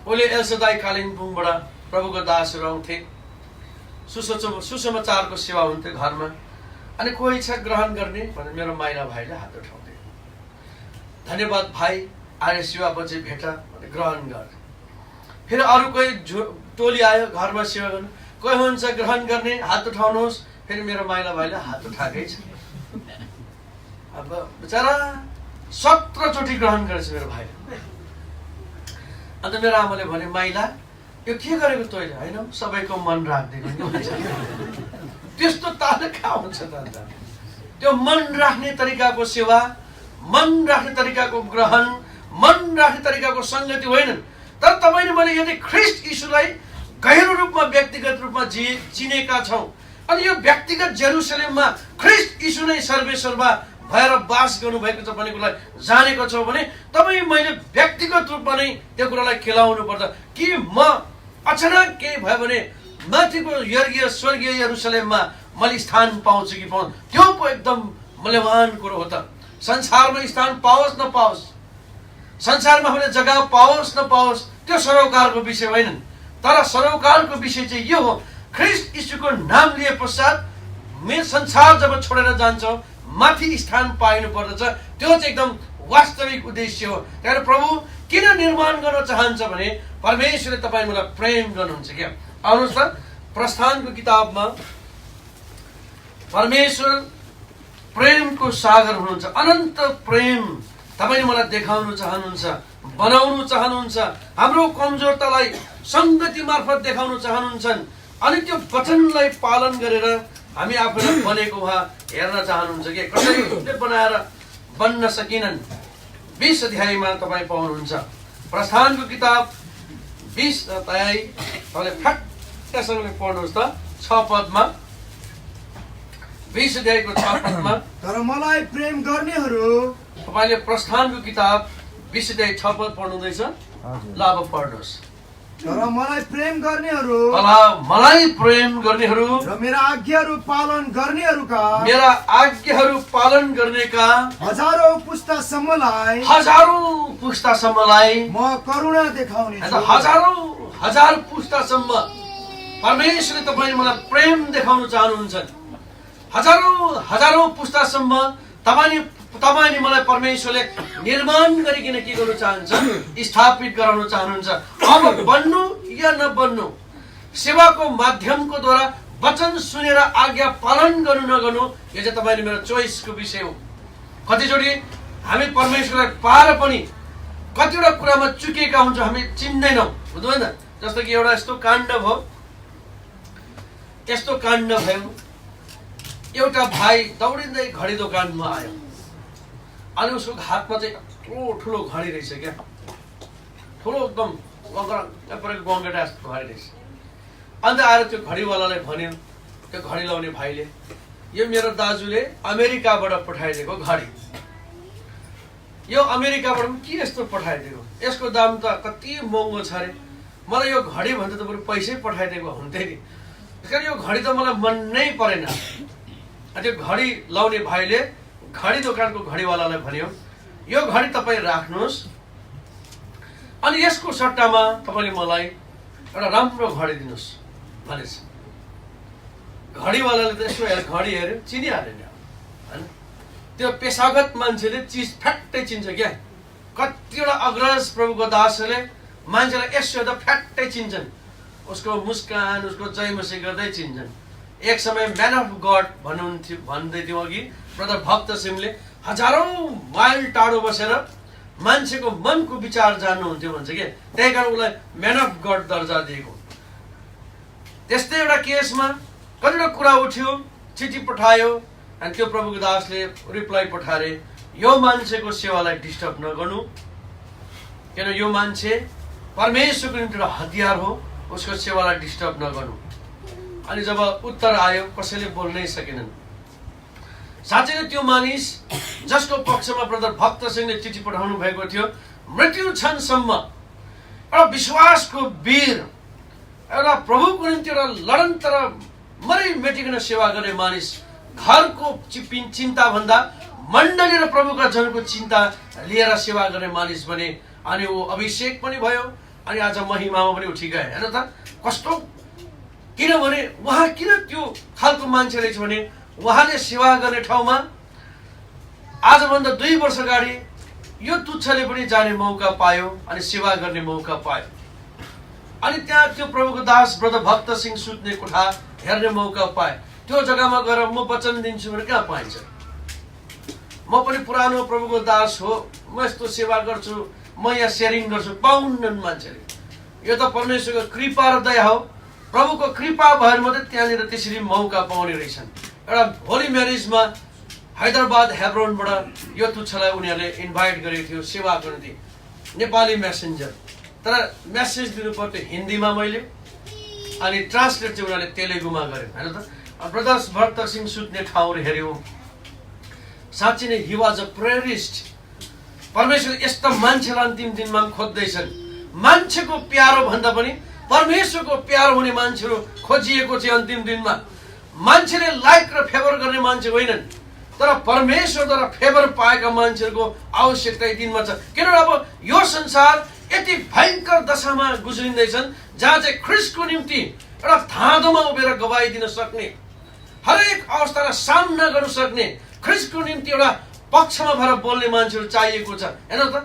ओले एलसदाई कालिम्पोङबाट प्रभुको दासहरू आउँथे, सुसमाचारको सेवा हुन्थ्यो घरमा। अनि कोही छ ग्रहण गर्ने भने मेरो माइला भाइले हात उठाउँथे, धन्यवाद भाइ, आर्य सेवापछि भेट भने ग्रहण गर। फेरि अरू कोही टोली आयो घरमा सेवा गर्नु, कोही हुन्छ ग्रहण गर्ने हात उठाउनुहोस्, फेरि मेरो माइला भाइले हात उठाएकै छ। अब बेचारा 17 चोटि ग्रहण गरेछ मेरो भाइले। अन्त मेरो आमाले भने माइला यो के गरेको तैँले? होइन सबैको मन राखिदिएको। त्यस्तो ताल कहाँ हुन्छ त? त्यो मन राख्ने तरिकाको सेवा, मन राख्ने तरिकाको ग्रहण, मन राख्ने तरिकाको संगति होइन। तर तपाईले मैले यदि ख्रीष्ट यीशुलाई गहिरो रूपमा व्यक्तिगत रूपमा चिनेका छौं अनि यो व्यक्तिगत जेरुसलेममा ख्रीष्ट यीशु नै सर्वेश्वरमा भएर बास गर्नुभएको छ भन्ने कुरालाई जानेको छौं भने तपाई मैले व्यक्तिगत रूपमा नै त्यो कुरालाई खेलाउनु पर्छ कि म अचानक केही भयो भने माथिको स्वर्गीय यरुसलेममा मैले स्थान पाउँछु कि पाउँछु, त्यो पो एकदम मूल्यवान कुरो हो त। संसारमा स्थान पाओस् नपाओस्, संसारमा हामीले जग्गा पाओस् नपाओस्, त्यो सरोकारको विषय होइन। तर सरोकारको विषय चाहिँ यो हो, ख्रीष्ट यीशुको नाम लिए पश्चात संसार जब छोडेर जान्छौं माथि स्थान पाइनु पर्दछ। त्यो चाहिँ एकदम वास्तविक उद्देश्य हो। त्यहाँबाट प्रभु किन निर्माण गर्न चाहन्छ भने परमेश्वरले तपाईँ मलाई प्रेम गर्नुहुन्छ क्या। आउनुहोस् त प्रस्थानको किताबमा परमेश्वर प्रेमको सागर हुनुहुन्छ, अनन्त प्रेम तपाईले मलाई देखाउन चाहनुहुन्छ, बनाउन चाहनुहुन्छ, हाम्रो कमजोरतालाई संगति मार्फत देखाउन चाहनुहुन्छ। अनि त्यो वचनलाई पालन गरेर हामी आफूलाई बनेको उहाँ हेर्न चाहनुहुन्छ कि कसैले बनाएर बन्न सकिनन्। 20 अध्यायमा तपाईँ पाउनुहुन्छ प्रस्थानको किताब 20 अध्याय, तपाईले फ्याक्टसँगले पढ्नुहोस् त 6 पदमा। 20 अध्यायको 6 पदमा, तर मलाई प्रेम गर्नेहरू, तपाईले प्रस्थानको किताब 20 अध्याय 6 पद पढ्नुहुँदैछ, ल अब पढ्नुहोस्। तर मलाई प्रेम गर्नेहरू, मलाई प्रेम गर्नेहरू र मेरा आज्ञाहरू पालन गर्नेहरूका, मेरा आज्ञाहरू पालन गर्नेका हजारौं पुस्तासम्मलाई म करुणा देखाउने छु। हजार पुस्तासम्म परमेश्वरले तपाईले मलाई प्रेम देखाउन चाहनुहुन्छ। हजारौं पुस्तासम्म तपाईले मलाई परमेश्वरले निर्माण गरिकन के गर्न चाहन्छ, स्थापित गराउन चाहनुहुन्छ। अब बन्नु या नबन्नु, सेवाको माध्यमको द्वारा वचन सुनेर आज्ञा पालन गर्नु नगर्नु, यो चाहिँ तपाईले मेरो चोइसको विषय हो। कतिचोटि हामी परमेश्वरलाई पाएर पनि कतिवटा कुरामा चुकेका हुन्छौँ, हामी चिन्दैनौँ, बुझ्नुभयो नि? जस्तो कि एउटा यस्तो काण्ड भयो, एउटा भाइ दौडिँदै घडी दोकानमा आयो अनि उसको हातमा चाहिँ यत्रो ठुलो घडी रहेछ क्या, ठुलो एकदम गङ्गटा जस्तो घडी रहेछ। अन्त आएर त्यो घडीवालालाई भन्यो, त्यो घडी लाउने भाइले, यो मेरो दाजुले अमेरिकाबाट पठाइदिएको घडी, यो अमेरिकाबाट के यस्तो पठाइदिएको, यसको दाम त कति महँगो छ अरे, मलाई यो घडी भन्दा त बरु पैसै पठाइदिएको हुन्थ्यो नि, त्यसकारण यो घडी त मलाई मन नै परेन। त्यो घडी लाउने भाइले घडी दोकानको घडीवालालाई भन्यो, यो घडी तपाईँ राख्नुहोस् अनि यसको सट्टामा तपाईँले मलाई एउटा राम्रो घडी दिनुहोस् भनेछ। घडीवालाले त यसो घडी हेऱ्यो, चिनिहालेन होइन। त्यो पेसागत मान्छेले चिज फ्याट्टै चिन्छ क्या। कतिवटा अग्रज प्रभुको दासहरूले मान्छेलाई यसो त फ्याट्टै चिन्छन्, उसको मुस्कान, उसको जयमसी गर्दै चिन्छन्। एक समय म्यान अफ गड भन्दै थियो अघि ब्रदर भक्त सिंहले, हजारौं माइल टाढो बसेर मान्छेको मनको विचार जान्नुहुन्थ्यो भन्छ के, त्यही कारण उसलाई म्यान अफ गड दर्जा दिएको। त्यस्तै एउटा केसमा कतिवटा कुरा उठ्यो, चिठी पठायो अनि त्यो प्रभुको दासले रिप्लाई पठाए, यो मान्छेको सेवालाई डिस्टर्ब नगर्नु, किन यो मान्छे परमेश्वरको निम्ति एउटा हतियार हो, उसको सेवालाई डिस्टर्ब नगर्नु। अनि जब उत्तर आयो कसैले बोल्नै सकेनन्। साँच्चै नै त्यो मानिस जसको पक्षमा ब्रदर भक्त सिंहले चिठी पठाउनु भएको थियो, मृत्यु क्षणसम्म एउटा विश्वासको वीर, एउटा प्रभुको निम्ति एउटा लडन्तर मरै मेटिकन सेवा गर्ने मानिस, घरको चिन्ता भन्दा मण्डली र प्रभुका जनको चिन्ता लिएर सेवा गर्ने मानिस बने। अनि ऊ अभिषेक पनि भयो, अनि आज महिमामा पनि उठी गए। हेर्नु त कस्तो, किनभने उहाँ किन त्यो खालको मान्छे रहेछ भने उहाँले सेवा गर्ने ठाउँमा आजभन्दा 2 वर्ष अगाडि यो तुच्छले पनि जाने मौका पायो अनि सेवा गर्ने मौका पायो। अनि त्यहाँ त्यो प्रभुको दास ब्रदर भक्त सिंह सुत्ने कोठा हेर्ने मौका पाए। त्यो जग्गामा गएर म वचन दिन्छु भने कहाँ पाइन्छ? म पनि पुरानो प्रभुको दास हो, म यस्तो सेवा गर्छु, म यहाँ सेयरिङ गर्छु, पाउन्नन् मान्छेले। यो त परमेश्वरको कृपा र दया हो। प्रभुको कृपा भएर मात्रै त्यहाँनिर त्यसरी मौका पाउने रहेछन्। एउटा होली म्यारेजमा हैदराबाद हेब्रोनबाट यो तुच्छलाई उनीहरूले इन्भाइट गरेको थियो सेवाको निम्ति, नेपाली मेसेन्जर। तर मेसेज दिनु पर्थ्यो हिन्दीमा मैले, अनि ट्रान्सलेट चाहिँ उनीहरूले तेलुगुमा गर्यो। होइन त ब्रदर्स भक्त सिंह सुत्ने ठाउँहरू हेऱ्यौँ, साँच्चै नै हि वाज अ प्रेयरिस्ट। परमेश्वर यस्ता मान्छेलाई अन्तिम दिनमा खोज्दैछन्। मान्छेको प्यारो भन्दा पनि परमेश्वरको प्यारो हुने मान्छेहरू खोजिएको छ अन्तिम दिनमा। मान्छेले लाइक र फेभर गर्ने मान्छे होइनन्, तर परमेश्वरद्वारा फेभर पाएका मान्छेहरूको आवश्यकता यी दिनमा छ। किनभने अब यो संसार यति भयङ्कर दशामा गुज्रिँदैछन् जहाँ चाहिँ ख्रिस्टको निम्ति एउटा धाँधोमा उभिएर गवाई दिन सक्ने, हरेक अवस्थालाई सामना गर्न सक्ने, ख्रिस्टको निम्ति एउटा पक्षमा भएर बोल्ने मान्छेहरू चाहिएको छ। हेर्नु त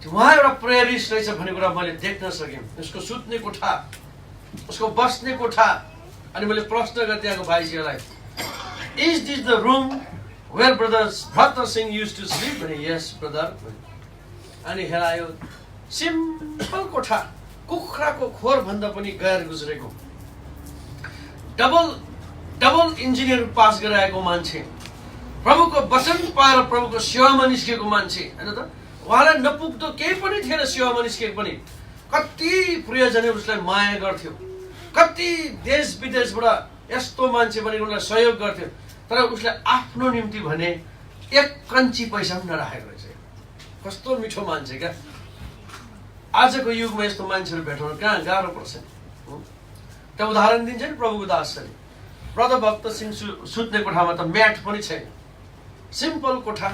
उहाँ एउटा प्रेयरिस्ट रहेछ भन्ने कुरा मैले देख्न सकेँ। उसको सुत्ने कोठा, उसको बस्ने कोठा। अनि मैले प्रश्न गरेँ त्यहाँको भाइजीलाई, is this the room where brother Bhakt Singh use to sleep? भने यस ब्रदर। अनि हेरायो, सिम्पल कोठा, कुखुराको खोर भन्दा पनि गैर गुज्रेको, डबल इन्जिनियर पास गरेर आएको मान्छे, प्रभुको वचन पाएर प्रभुको सेवामा निस्केको मान्छे। होइन त उहाँलाई नपुग्दो केही पनि थिएन सेवामा निस्केको पनि। कति प्रियजनले उसलाई माया गर्थ्यो, कति देश विदेशबाट यस्तो मान्छे पनि उसलाई सहयोग गर्थ्यो, तर उसले आफ्नो निम्ति भने 1 कन्ची पैसा पनि नराखेको रहेछ। कस्तो मिठो मान्छे क्या। आजको युगमा यस्तो मान्छेहरू भेटाउन कहाँ गाह्रो पर्छ। त्यो उदाहरण दिन्छ नि प्रभुको दासले, ब्रदर भक्त सिंह सुत्ने कोठामा त म्याट पनि छैन, सिम्पल कोठा,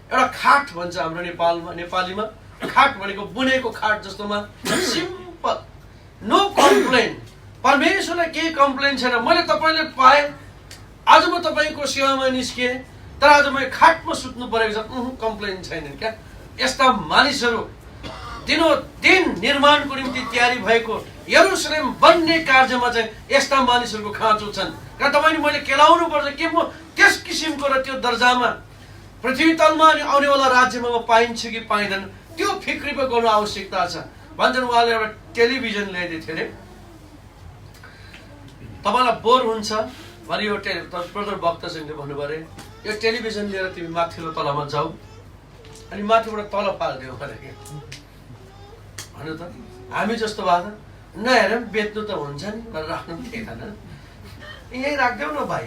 एउटा खाट भन्छ हाम्रो नेपालीमा खाट भनेको बुनेको खाट जस्तोमा सिम्पल, नो कम्प्लेन। परमेश्वरलाई केही कम्प्लेन छैन। मैले तपाईँले पाएँ, आज म तपाईँको सेवामा निस्केँ, तर आज म खाटमा सुत्नु परेको छ, कम्प्लेन छैन क्या। यस्ता मानिसहरू दिनोदिन निर्माणको निम्ति तयारी भएको यरुशलेम बन्ने कार्यमा चाहिँ यस्ता मानिसहरूको खाँचो छन्। कारण तपाईँले मैले केलाउनु पर्छ कि म त्यस किसिमको र त्यो दर्जामा पृथ्वी तलमा अनि आउनेवाला राज्यमा म पाइन्छु कि पाइँदैन, त्यो फिक्री पो गर्नु आवश्यकता छ। भन्छन् उहाँले एउटा टेलिभिजन ल्याइदिएको थियो अरे, तपाईँलाई बोर हुन्छ भने यो ब्रदर भक्त सिंहले भन्नुभयो अरे, यो टेलिभिजन लिएर तिमी माथिल्लो तलामा जाऊ अनि माथिबाट तल पालिदियो अरे। भन्नु त हामी जस्तो भए त नहेर बेच्नु त हुन्छ नि भनेर राख्नु पनि थिएन, यहीँ राखिदेऊ न भाइ,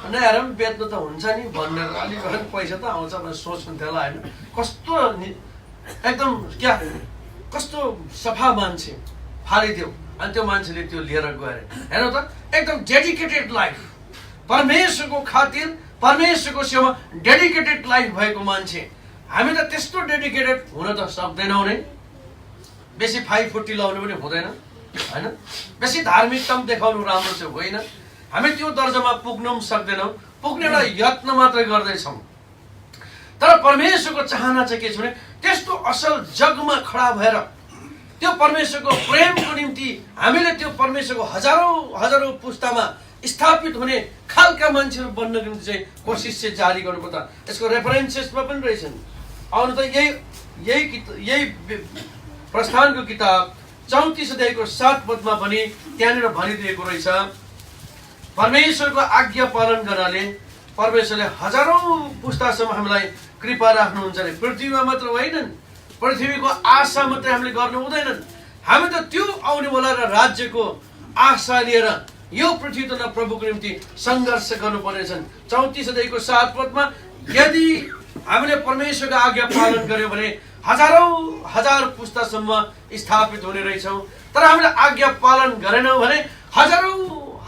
नहेर बेच्नु त हुन्छ नि भनेर अलिक पैसा त आउँछ भनेर सोच्नुहुन्थ्यो होला। होइन कस्तो एकदम क्या, कस्तो सफा मान्छे फालिदियो। अनि त्यो मान्छेले त्यो लिएर गएर हेर्नु त एकदम डेडिकेटेड लाइफ, परमेश्वरको खातिर परमेश्वरको सेवा डेडिकेटेड लाइफ भएको मान्छे। हामी त त्यस्तो डेडिकेटेड हुन त सक्दैनौँ नै। बेसी फाइफुट्टी लाउनु पनि हुँदैन, होइन बेसी धार्मिकता पनि देखाउनु राम्रो चाहिँ होइन। हामी त्यो दर्जामा पुग्नु पनि सक्दैनौँ, पुग्ने एउटा यत्न मात्रै गर्दैछौँ। तर परमेश्वरको चाहना चाहिँ के छ भने त्यस्तो असल जगमा खडा भएर त्यो परमेश्वरको प्रेमको निम्ति हामीले त्यो परमेश्वरको हजारौं पुस्तामा स्थापित हुने खालका मान्छेहरू बन्नको निम्ति चाहिँ कोसिस चाहिँ जारी गर्नुपर्छ। यसको रेफरेन्सेसमा पनि रहेछन्। आउनु त यही प्रस्थानको किताब 34 अध्यायको 7 पदमा पनि त्यहाँनिर भनिदिएको रहेछ, परमेश्वरको आज्ञा पालन गर्नाले परमेश्वरले हजारौं पुस्तासम्म हामीलाई कृपा राख्नुहुन्छ अरे। पृथ्वीमा मात्र होइनन्, पृथ्वीको आशा मात्रै हामीले गर्नु हुँदैनन्, हामी त त्यो आउनेवाला र राज्यको आशा लिएर यो पृथ्वी तथा प्रभुको निम्ति सङ्घर्ष गर्नुपर्नेछन्। 34 अध्यायको 7 पदमा यदि हामीले परमेश्वरको आज्ञा पालन गर्यौं भने हजारौं हजार पुस्तासम्म स्थापित हुने रहेछौँ। तर हामीले आज्ञा पालन गरेनौँ भने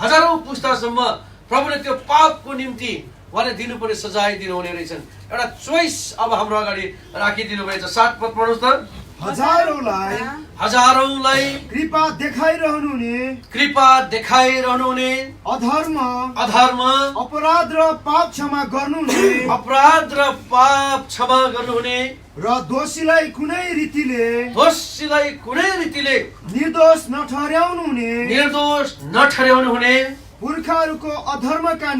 हजारौं पुस्तासम्म प्रभुले त्यो पापको निम्ति उहाँले दिनुपर्ने सजाय दिनुहुने रहेछन्। एउटा चोइस अब हाम्रो अगाडि राखिदिनु भएछ। 7 पद पढ्नुहोस् त। हजारौंलाई कृपा देखाइरहनु हुने अधर्म अपराध र पाप क्षमा गर्नुहुने र दोषीलाई कुनै रीतिले निर्दोष नठहर्याउनु हुने पुर्खाहरूको अधर्मका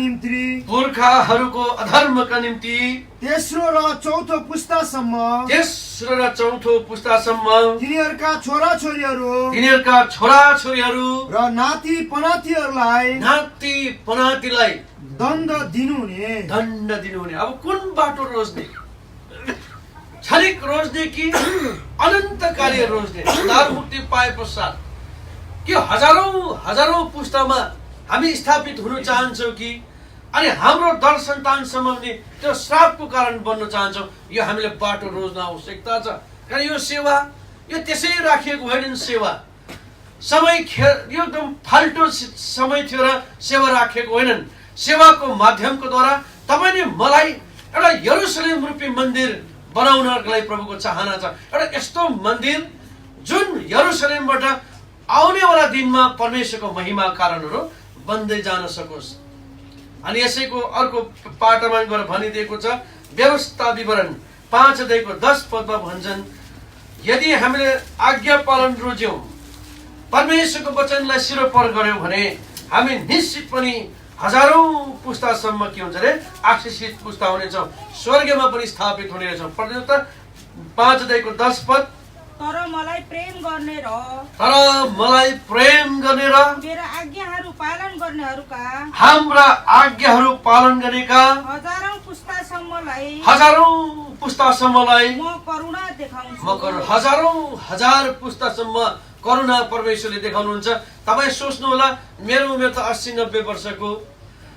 निम्ति तेस्रो र चौथो पुस्तासम्म तिनीहरूका छोराछोरीहरू र नाति पनातीलाई दण्ड दिनुहुने। अब कुन बाटो रोज्ने? क्षणिक रोज्ने कि अनन्तकालीन रोज्ने? उद्धार मुक्ति पाए पश्चात कि हजारौं पुस्तामा हामी स्थापित हुन चाहन्छौँ कि अनि हाम्रो दर सन्तानसम्म त्यो श्रापको कारण बन्न चाहन्छौँ? यो हामीले बाटो रोज्न आवश्यकता छ। कारण यो सेवा यो त्यसै राखिएको होइन। सेवा समय यो एकदम फाल्टो समय थियो र सेवा राखेको होइनन्। सेवाको माध्यमको द्वारा तपाईँले मलाई एउटा यरुशलेम रूपी मन्दिर बनाउनको लागि प्रभुको चाहना छ। एउटा यस्तो मन्दिर जुन यरुशलेमबाट आउनेवाला दिनमा परमेश्वरको महिमा कारणहरू बन्दै जान सकोस्। अनि यसैको अर्को पाठमा गएर भनिदिएको छ व्यवस्था विवरण 5 अध्यायको 10 पदमा भन्छन्, यदि हामीले आज्ञा पालन रोज्यौं, परमेश्वरको वचनलाई सिरोपर गर्यौं भने हामी निश्चित पनि हजारौं पुस्तासम्म के हुन्छ अरे आशीषित पुस्ता हुनेछौँ, स्वर्गमा पनि स्थापित हुनेछौँ। पढ्नुहोस् त 5 अध्यायको 10 पद। तर मलाई प्रेम गर्ने र मेरा आज्ञाहरू पालन गर्नेहरूका हाम्रा आज्ञाहरू पालन गरेका हजारौं पुस्तासम्मलाई म करुणा देखाउँछु। हजार पुस्तासम्म करुणा परमेश्वरले देखाउनुहुन्छ। तपाईँ सोच्नु होला मेरो उमेर त 80-90 वर्षको,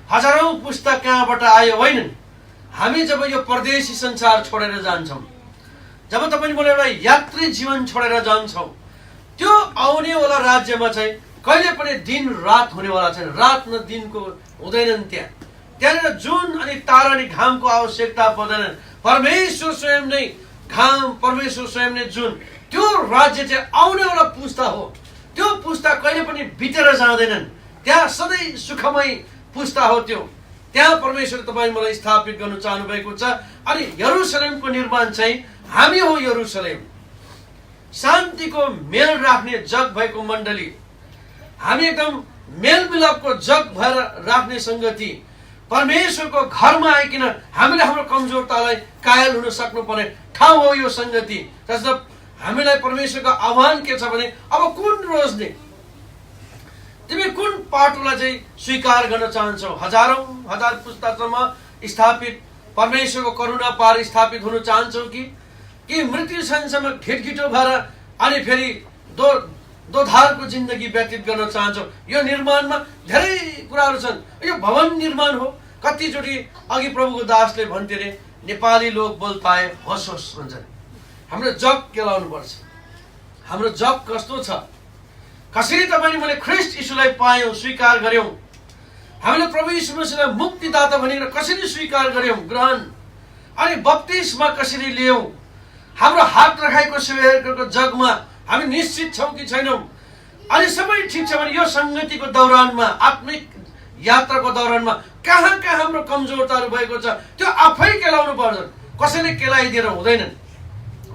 हजारौं पुस्ता कहाँबाट आयो? होइनन्। हामी जब यो परदेशी संसार छोडेर जान्छौँ, जब तपाईले मलाई एउटा यात्री जीवन छोडेर जान्छौँ, त्यो आउनेवाला राज्यमा चाहिँ कहिले पनि दिन रात हुनेवाला छैन। रात न दिनको हुँदैनन्। त्यहाँनिर जुन अनि तारा अनि घामको आवश्यकता पर्दैन। परमेश्वर स्वयं नै घाम, परमेश्वर स्वयं नै जुन, त्यो राज्य चाहिँ आउनेवाला पुस्ता हो। त्यो पुस्ता कहिले पनि बितेर जाँदैनन्। त्यहाँ सधैँ सुखमय पुस्ता हो त्यो। त्यहाँ परमेश्वर तपाईँ मलाई स्थापित गर्नु चाहनु भएको छ। अनि यरुशलेमको निर्माण चाहिँ हामी हो। यरुशलेम शान्तिको मेल राख्ने जग भएको मण्डली, हामी एकदम मेलमिलापको जग भएर राख्ने संगति, परमेश्वरको घरमा आइकिन हामीले हाम्रो कमजोरतालाई कायल हुन सक्नुपर्ने ठाउँ हो यो संगति। जस्तो हामीलाई परमेश्वरको आह्वान के छ भने अब कुन रोज्ने? तिमी कुन पाटोलाई चाहिँ स्वीकार गर्न चाहन्छौ? हजार पुस्तासम्म स्थापित परमेश्वरको करुणा पार स्थापित हुन चाहन्छौ कि मृत्यु क्षणसम्म घिटघिटो भएर अनि फेरि दोधारको जिन्दगी व्यतीत गर्न चाहन्छौ? यो निर्माणमा धेरै कुराहरू छन्। यो भवन निर्माण हो। कतिचोटि अघि प्रभुको दासले भन्थे रे, नेपाली लोग बोल्ता है होस होस भन्छन्। हाम्रो जग केलाउनु पर्छ। हाम्रो जग कस्तो छ? कसरी तपाईँले मैले ख्रीष्ट यीशुलाई पायौं, स्वीकार गर्यौं, हामीले प्रभु यीशु मसीहलाई मुक्तिदाता भनेर कसरी स्वीकार गर्यौं, ग्रहण, अनि बप्तिस्मा कसरी लियौं, हाम्रो हात राखेको सेवाको जगमा हामी निश्चित छौं कि छैनौं, अनि सबै ठिक छ भने यो संगतिको दौरानमा, आत्मिक यात्राको दौरानमा कहाँ कहाँ हाम्रो कमजोरताहरू भएको छ त्यो आफै केलाउनु पर्छ। कसैले केलाइदिएर हुँदैन।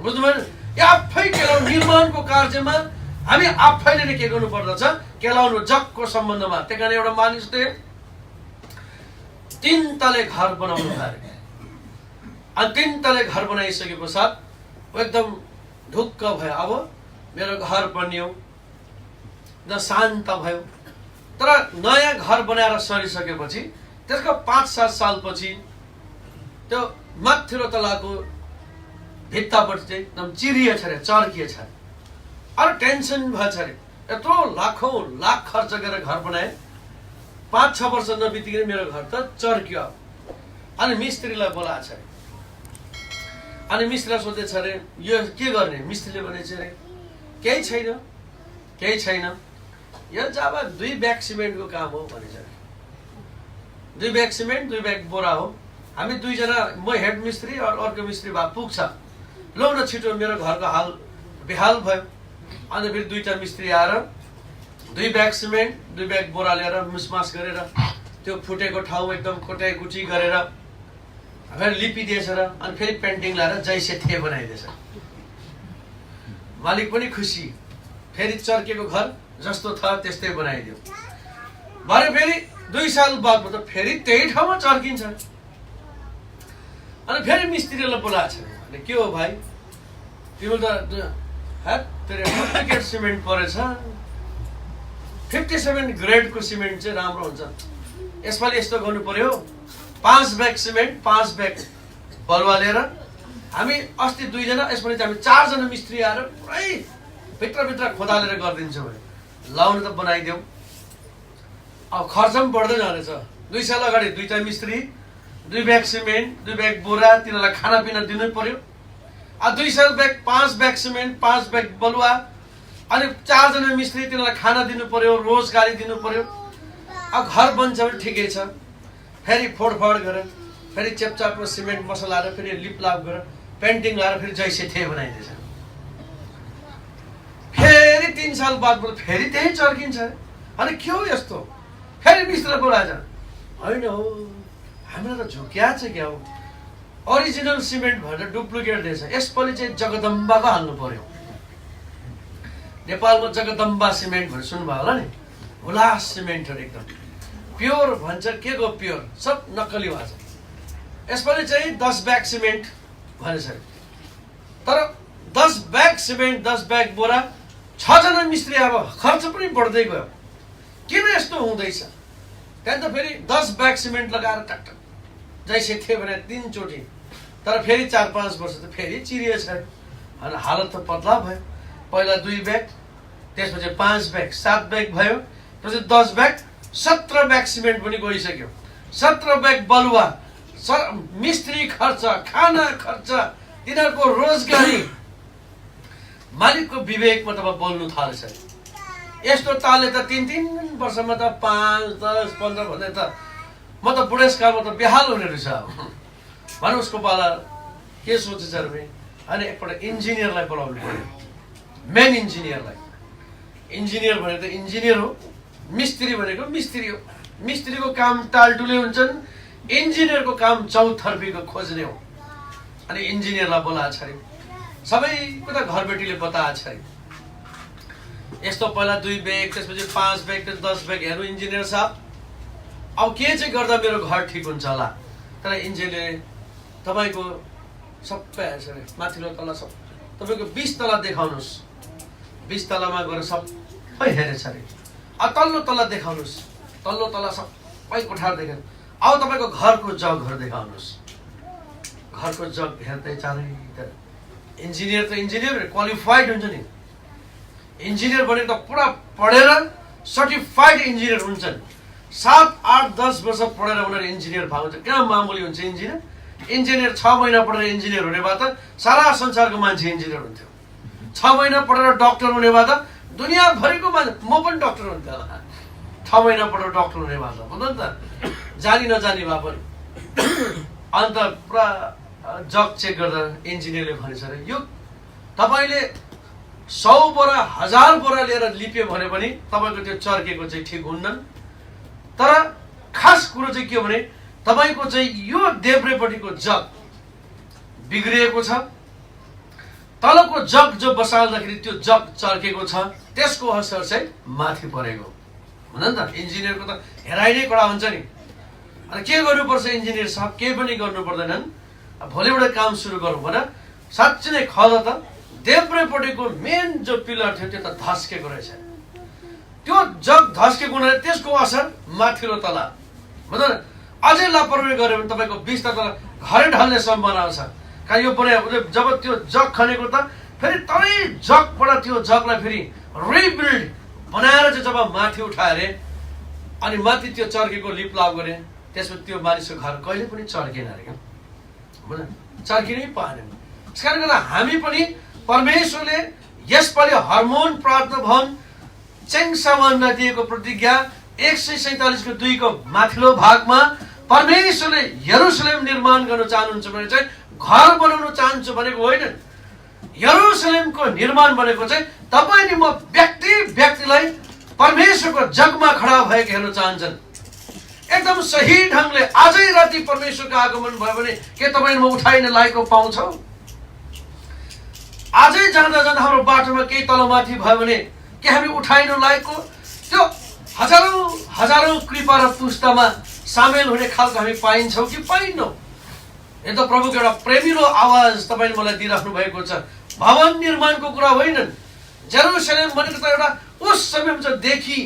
बुझ्नुभयो? यो आफै केलाउनु निर्माणको कार्यमा हामी आफैले नै के गर्नु पर्दछ? केलाउनु जगको सम्बन्धमा। त्यही एउटा मानिसले 3 तले घर बनाउनु थाले। अनि 3 तले घर बनाइसके पश्चात एकदम ढुक्क भयो। अब मेरो घर बन्यो, न शान्त भयो, तर नयाँ घर बनाएर सरिसकेपछि त्यसको 5-7 सालपछि त्यो माथिल्लो तलाको भित्तापट्टि चाहिँ एकदम चिरिएछ अरे, चर्किएछ अरे। अरू टेन्सन भएछ अरे, यत्रो लाखौँ लाख खर्च गरेर घर बनाए, 5-6 वर्ष नबितिकन मेरो घर त चर्कियो। अनि मिस्त्रीलाई बोलाएको छ अरे। अनि मिस्त्रीलाई सोधेछ अरे यो के गर्ने? मिस्त्रीले भनेछ अरे केही छैन, यो जब 2 ब्याग सिमेन्टको काम हो भनेछ अरे। 2 ब्याग सिमेन्ट 2 ब्याग बोरा हो। हामी 2 जना, म हेड मिस्त्री अर्को मिस्त्री भए पुग्छ। लौ न छिटो, मेरो घरको हाल बेहाल भयो। अनि फेरि 2टा मिस्त्री आएर 2 ब्याग सिमेन्ट 2 ब्याग बोरा लिएर मुसमास गरेर त्यो फुटेको ठाउँ एकदम कोटाइकुटी गरेर फेरि लिपिदिएछ र अनि फेरि पेन्टिङ लाएर जैसे थिए बनाइदिएछ। मालिक पनि खुसी, फेरि चर्केको घर जस्तो छ त्यस्तै बनाइदियो। भरे फेरि 2 साल बादमा त फेरि त्यही ठाउँमा चर्किन्छ। अनि फेरि मिस्त्रीलाई बोलाएको छ। अनि के हो भाइ, तिम्रो त डुप्लिकेट सिमेन्ट परेछ, 57 ग्रेडको सिमेन्ट चाहिँ राम्रो हुन्छ। यसपालि यस्तो गर्नु पर्यो, 5 ब्याग सिमेन्ट 5 ब्याग बलुवा लिएर हामी अस्ति 2 जना, यसपालि चाहिँ हामी 4 जना मिस्त्री आएर पुरै भित्र खोदालेर गरिदिन्छौँ भने लाउनु त बनाइदेऊ। अब खर्च पनि बढ्दै जानेछ। 2 साल अगाडि 2टा मिस्त्री 2 ब्याग सिमेन्ट 2 ब्याग बोरा, तिनीहरूलाई खानापिना दिनु पर्यो। 2 साल ब्याग 5 ब्याग सिमेन्ट 5 ब्याग बलुवा, अनि 4 जना मिस्त्री, तिनीहरूलाई खाना दिनु पर्यो, रोजगारी दिनु पर्यो। अब घर बन्छ भने ठिकै छ, फेरि फोडफाड गरेर फेरि चेपचापमा सिमेन्ट मसला हालेर फेरि लिपलाप गरेर पेन्टिङ लाएर फेरि जैसे थिए बनाइदिएछ। फेरि 3 साल बादबाट फेरि त्यही चर्किन्छ। अनि के हो यस्तो? फेरि मिस्त्रीलाई बोलाएछ। होइन हो, हामीलाई त झुक्या छ क्या हो, ओरिजिनल सिमेन्ट भनेर डुप्लिकेट दिएछ। यसपालि चाहिँ जगदम्बाको हाल्नु पर्यो। नेपालमा जगदम्बा सिमेन्ट भनेर सुन्नुभयो होला नि, हुलास सिमेन्टहरू एकदम प्योर भन्छ। के को प्योर? सब नक्कली भएको छ। यसपालि चाहिँ 10 ब्याग सिमेन्ट भनेछ। तर 10 ब्याग सिमेन्ट 10 ब्याग बोरा, 6 जना मिस्त्री, अब खर्च पनि बढ्दै गयो। किन यस्तो हुँदैछ? त्यहाँदेखि त फेरि 10 ब्याग सिमेन्ट लगाएर टक जैसे थिए भने 3 चोटि, तर फेरि 4-5 वर्ष त फेरि चिरिएछ। अनि हालत त पतला भयो। पहिला 2 ब्याग, त्यसपछि 5 ब्याग 7 ब्याग भयो, त्यसपछि 10 ब्याग 17 ब्याग सिमेन्ट पनि गइसक्यो। 17 ब्याग बलुवा, मिस्त्री खर्च, खाना खर्च, तिनीहरूको रोजगारी, मालिकको विवेकमा तपाईँ बोल्नु थालेछ। यस्तो तालले त 3 वर्षमा त 5, 10, 15 भन्दै त म त बुढेसकालमा त बेहाल हुने रहेछ। भन उसको पाला के सोचेछ अरे? अनि एकपल्ट इन्जिनियरलाई बोलाउनु पर्यो, मेन इन्जिनियरलाई। इन्जिनियर भनेको त इन्जिनियर हो, मिस्त्री भनेको मिस्त्री हो। मिस्त्रीको काम टालटुले हुन्छन्, इन्जिनियरको काम चौथर्फीको खोज्ने हो। अनि इन्जिनियरलाई बोलाएको छ अरे। सबैको त घरबेटीले बताएको छ अरे। यस्तो पहिला 2 ब्याग, त्यसपछि 5 ब्याग, त्यसपछि 10 ब्याग। हेर्नु इन्जिनियर साहब, अब के चाहिँ गर्दा मेरो घर ठिक हुन्छ होला? तर इन्जिनियरले तपाईँको सबै हेर्छ अरे, माथिल्लो तला सब तपाईँको 20 तला देखाउनुहोस्। 20 तलामा गएर सबै हेरेछ अरे। तल्लो तला देखाउनुहोस्, तल्लो तला सबै कोठार देखाउनु। अब तपाईँको घरको जगहरू देखाउनुहोस्। घरको जग हेर्दै चारैतिर। इन्जिनियर त इन्जिनियर क्वालिफाइड हुन्छ नि। इन्जिनियर भनेको त पुरा पढेर सर्टिफाइड इन्जिनियर हुन्छन्। 7, 8, 10 वर्ष पढेर उनीहरू इन्जिनियर भएको हुन्छ। किन मामुली हुन्छ इन्जिनियर? इन्जिनियर 6 महिना पढेर इन्जिनियर हुने भए त सारा संसारको मान्छे इन्जिनियर हुन्थ्यो। 6 महिना पढेर डक्टर हुने भए त दुनियाँभरिको मान्छे, म पनि डक्टर हुन्थ्यो होला। 6 महिना पढेर डक्टर हुने भए त भन्नु त, जानी नजानी भए पनि। अन्त पुरा जग चेक गर्दा इन्जिनियरले भनेछ अरे, यो तपाईँले 100 बोरा 1000 बोरा लिएर लिप्यो भने पनि तपाईँको त्यो चर्केको चाहिँ ठिक हुन्न। तर खास कुरो चाहिँ के हो भने तपाईँको चाहिँ यो देब्रेपट्टिको जग बिग्रिएको छ। तलको जग जो बसाल्दाखेरि त्यो जग चर्केको छ, त्यसको असर चाहिँ माथि परेको भन नि त। इन्जिनियरको त हेराइ नै कडा हुन्छ नि। अनि के गर्नुपर्छ इन्जिनियर साहब? केही पनि गर्नु पर्दैनन्। भोलिबाट काम सुरु गरौँ भने साँच्चै नै खद त देब्रेपट्टिको मेन जो पिलर थियो त्यो त धस्केको रहेछ। त्यो जग धस्केको हुनाले त्यसको असर माथिल्लो तला भन्छ न। अझै लापरवाही गऱ्यो भने तपाईँको 20 तला घरै ढल्ने सम्भावना छ। कारण यो पनि जब त्यो जग खनेको त फेरि तलै जगबाट त्यो जगलाई फेरि रिबिल्ड बनाएर चाहिँ जब माथि उठाए अरे अनि माथि त्यो चर्केको लिपलाप गरे त्यसपछि त्यो मानिसको घर कहिले पनि चर्केन अरे क्या, चर्किनै पाएन। त्यस कारणले गर्दा हामी पनि परमेश्वरले यसपालि हर्मोन प्रार्थना भवन चेङसावानलाई दिएको प्रतिज्ञा 147 को 2 को माथिल्लो भागमा परमेश्वरले यरुशलेम निर्माण गर्न चाहनुहुन्छ भने चाहिँ घर बनाउन चाहन्छु भनेको होइन। यरुशलेमको निर्माण भनेको चाहिँ तपाईँ अनि म व्यक्तिलाई परमेश्वरको जगमा खडा भएको हेर्न चाहन्छन्। एकदम सही ढंगले आजै राति परमेश्वरको आगमन भयो भने के तपाईँ म उठाइन लागेको पाउँछौ? आजै जाँदा जाँदा हाम्रो बाटोमा केही तलमाथि भयो भने के हामी उठाइन लागेको त्यो हजारौं कृपा र पुस्तामा सामेल हुने खालको हामी पाइन्छौँ कि पाइन्नौँ? यो त प्रभुको एउटा प्रेमिलो आवाज तपाईँले मलाई दिइराख्नु भएको छ। भवन निर्माणको कुरा होइनन्। जेरुसलेम भनेको त एउटा उस समयमा चाहिँ देखि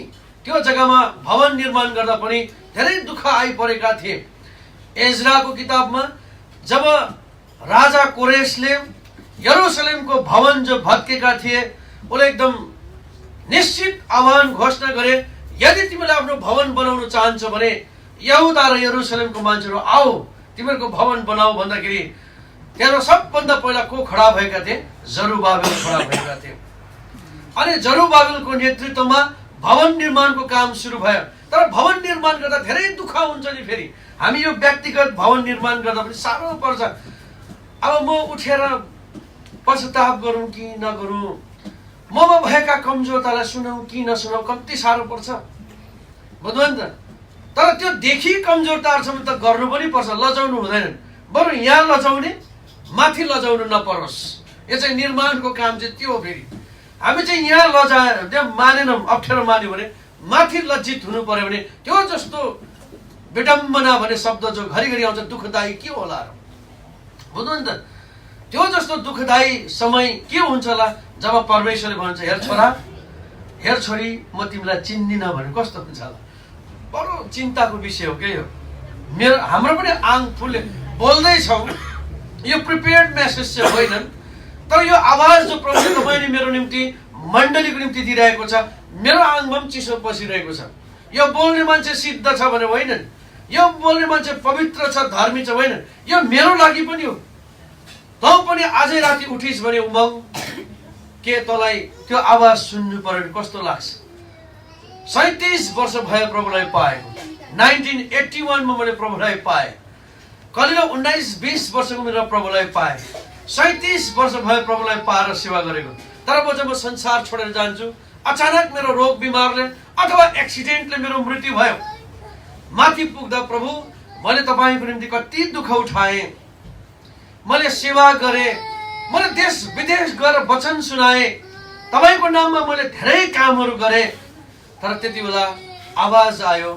त्यो जग्गामा भवन निर्माण गर्दा पनि धेरै दुःख आइपरेका थिए। एजराको किताबमा जब राजा कोरेशले यरुशलेमको भवन जो भत्केका थिए उसले एकदम निश्चित आह्वान घोषणा गरे, यदि तिमीले आफ्नो भवन बनाउन चाहन्छौ भने यहुदा र यरुशलेमको मान्छेहरू आओ तिमीहरूको भवन बनाऊ भन्दाखेरि त्यहाँ सबभन्दा पहिला को खडा भएका थिए? जरुबाबेल खडा भएका थिए। अनि जरुबाबेलको नेतृत्वमा भवन निर्माणको काम सुरु भयो। तर भवन निर्माण गर्दा धेरै दुःख हुन्छ नि। फेरि हामी यो व्यक्तिगत भवन निर्माण गर्दा पनि साह्रो पर्छ। अब म उठेर पश्चाताप गरौँ कि नगरौँ, ममा भएका कमजोरतालाई सुनाऊ कि नसुनाऊ, कति साह्रो पर्छ बुझ्नु नि त। तर त्यो देखि कमजोरताहरूसम्म त गर्नु पनि पर्छ, लजाउनु हुँदैन। बरु यहाँ लजाउने माथि लजाउनु नपरोस्। यो चाहिँ निर्माणको काम चाहिँ त्यो हो। फेरि हामी चाहिँ यहाँ लजाएर त्यो मानेनौँ, अप्ठ्यारो मान्यो भने माथि लज्जित हुनु पर्यो भने त्यो जस्तो विडम्बना भन्ने शब्द जो घरिघरि आउँछ दुःखदायी के होला र बुझ्नु नि त। त्यो जस्तो दुःखदायी समय के हुन्छ होला जब परमेश्वरले भन्छ हेर छोरा हेर छोरी म तिमीलाई चिन्दिनँ भने कस्तो हुन्छ होला। बडो चिन्ताको विषय हो के यो। हाम्रो पनि आङ फुलले बोल्दैछौँ, यो प्रिपेयर्ड मेसेज चाहिँ होइनन्। तर यो आवाज जो प्रभुले तपाईँले मेरो निम्ति मण्डलीको निम्ति दिइरहेको छ, मेरो आङमा पनि चिसो पसिरहेको छ। यो बोल्ने मान्छे सिद्ध छ भने होइनन्, यो बोल्ने मान्छे पवित्र छ धर्मी छ होइन, यो मेरो लागि पनि हो। तँ पनि आजै राति उठिस् भने उमङ के तँलाई त्यो आवाज सुन्नु पर्यो कस्तो लाग्छ? 37 वर्ष भयो प्रभुलाई पाएको। 1981 मा मैले प्रभुलाई पाएँ। कलिलो 19-20 वर्षको मेरो प्रभुलाई पाएँ। 37 वर्ष भयो प्रभुलाई पाएर सेवा गरेको। तर म जब संसार छोडेर जान्छु, अचानक मेरो रोग बिमारले अथवा एक्सिडेन्टले मेरो मृत्यु भयो, माथि पुग्दा प्रभु मैले तपाईँको निम्ति कति दुःख उठाएँ, मैले सेवा गरेँ, मैले देश विदेश गएर वचन सुनाएँ, तपाईँको नाममा मैले धेरै कामहरू गरेँ। तर त्यति बेला आवाज आयो,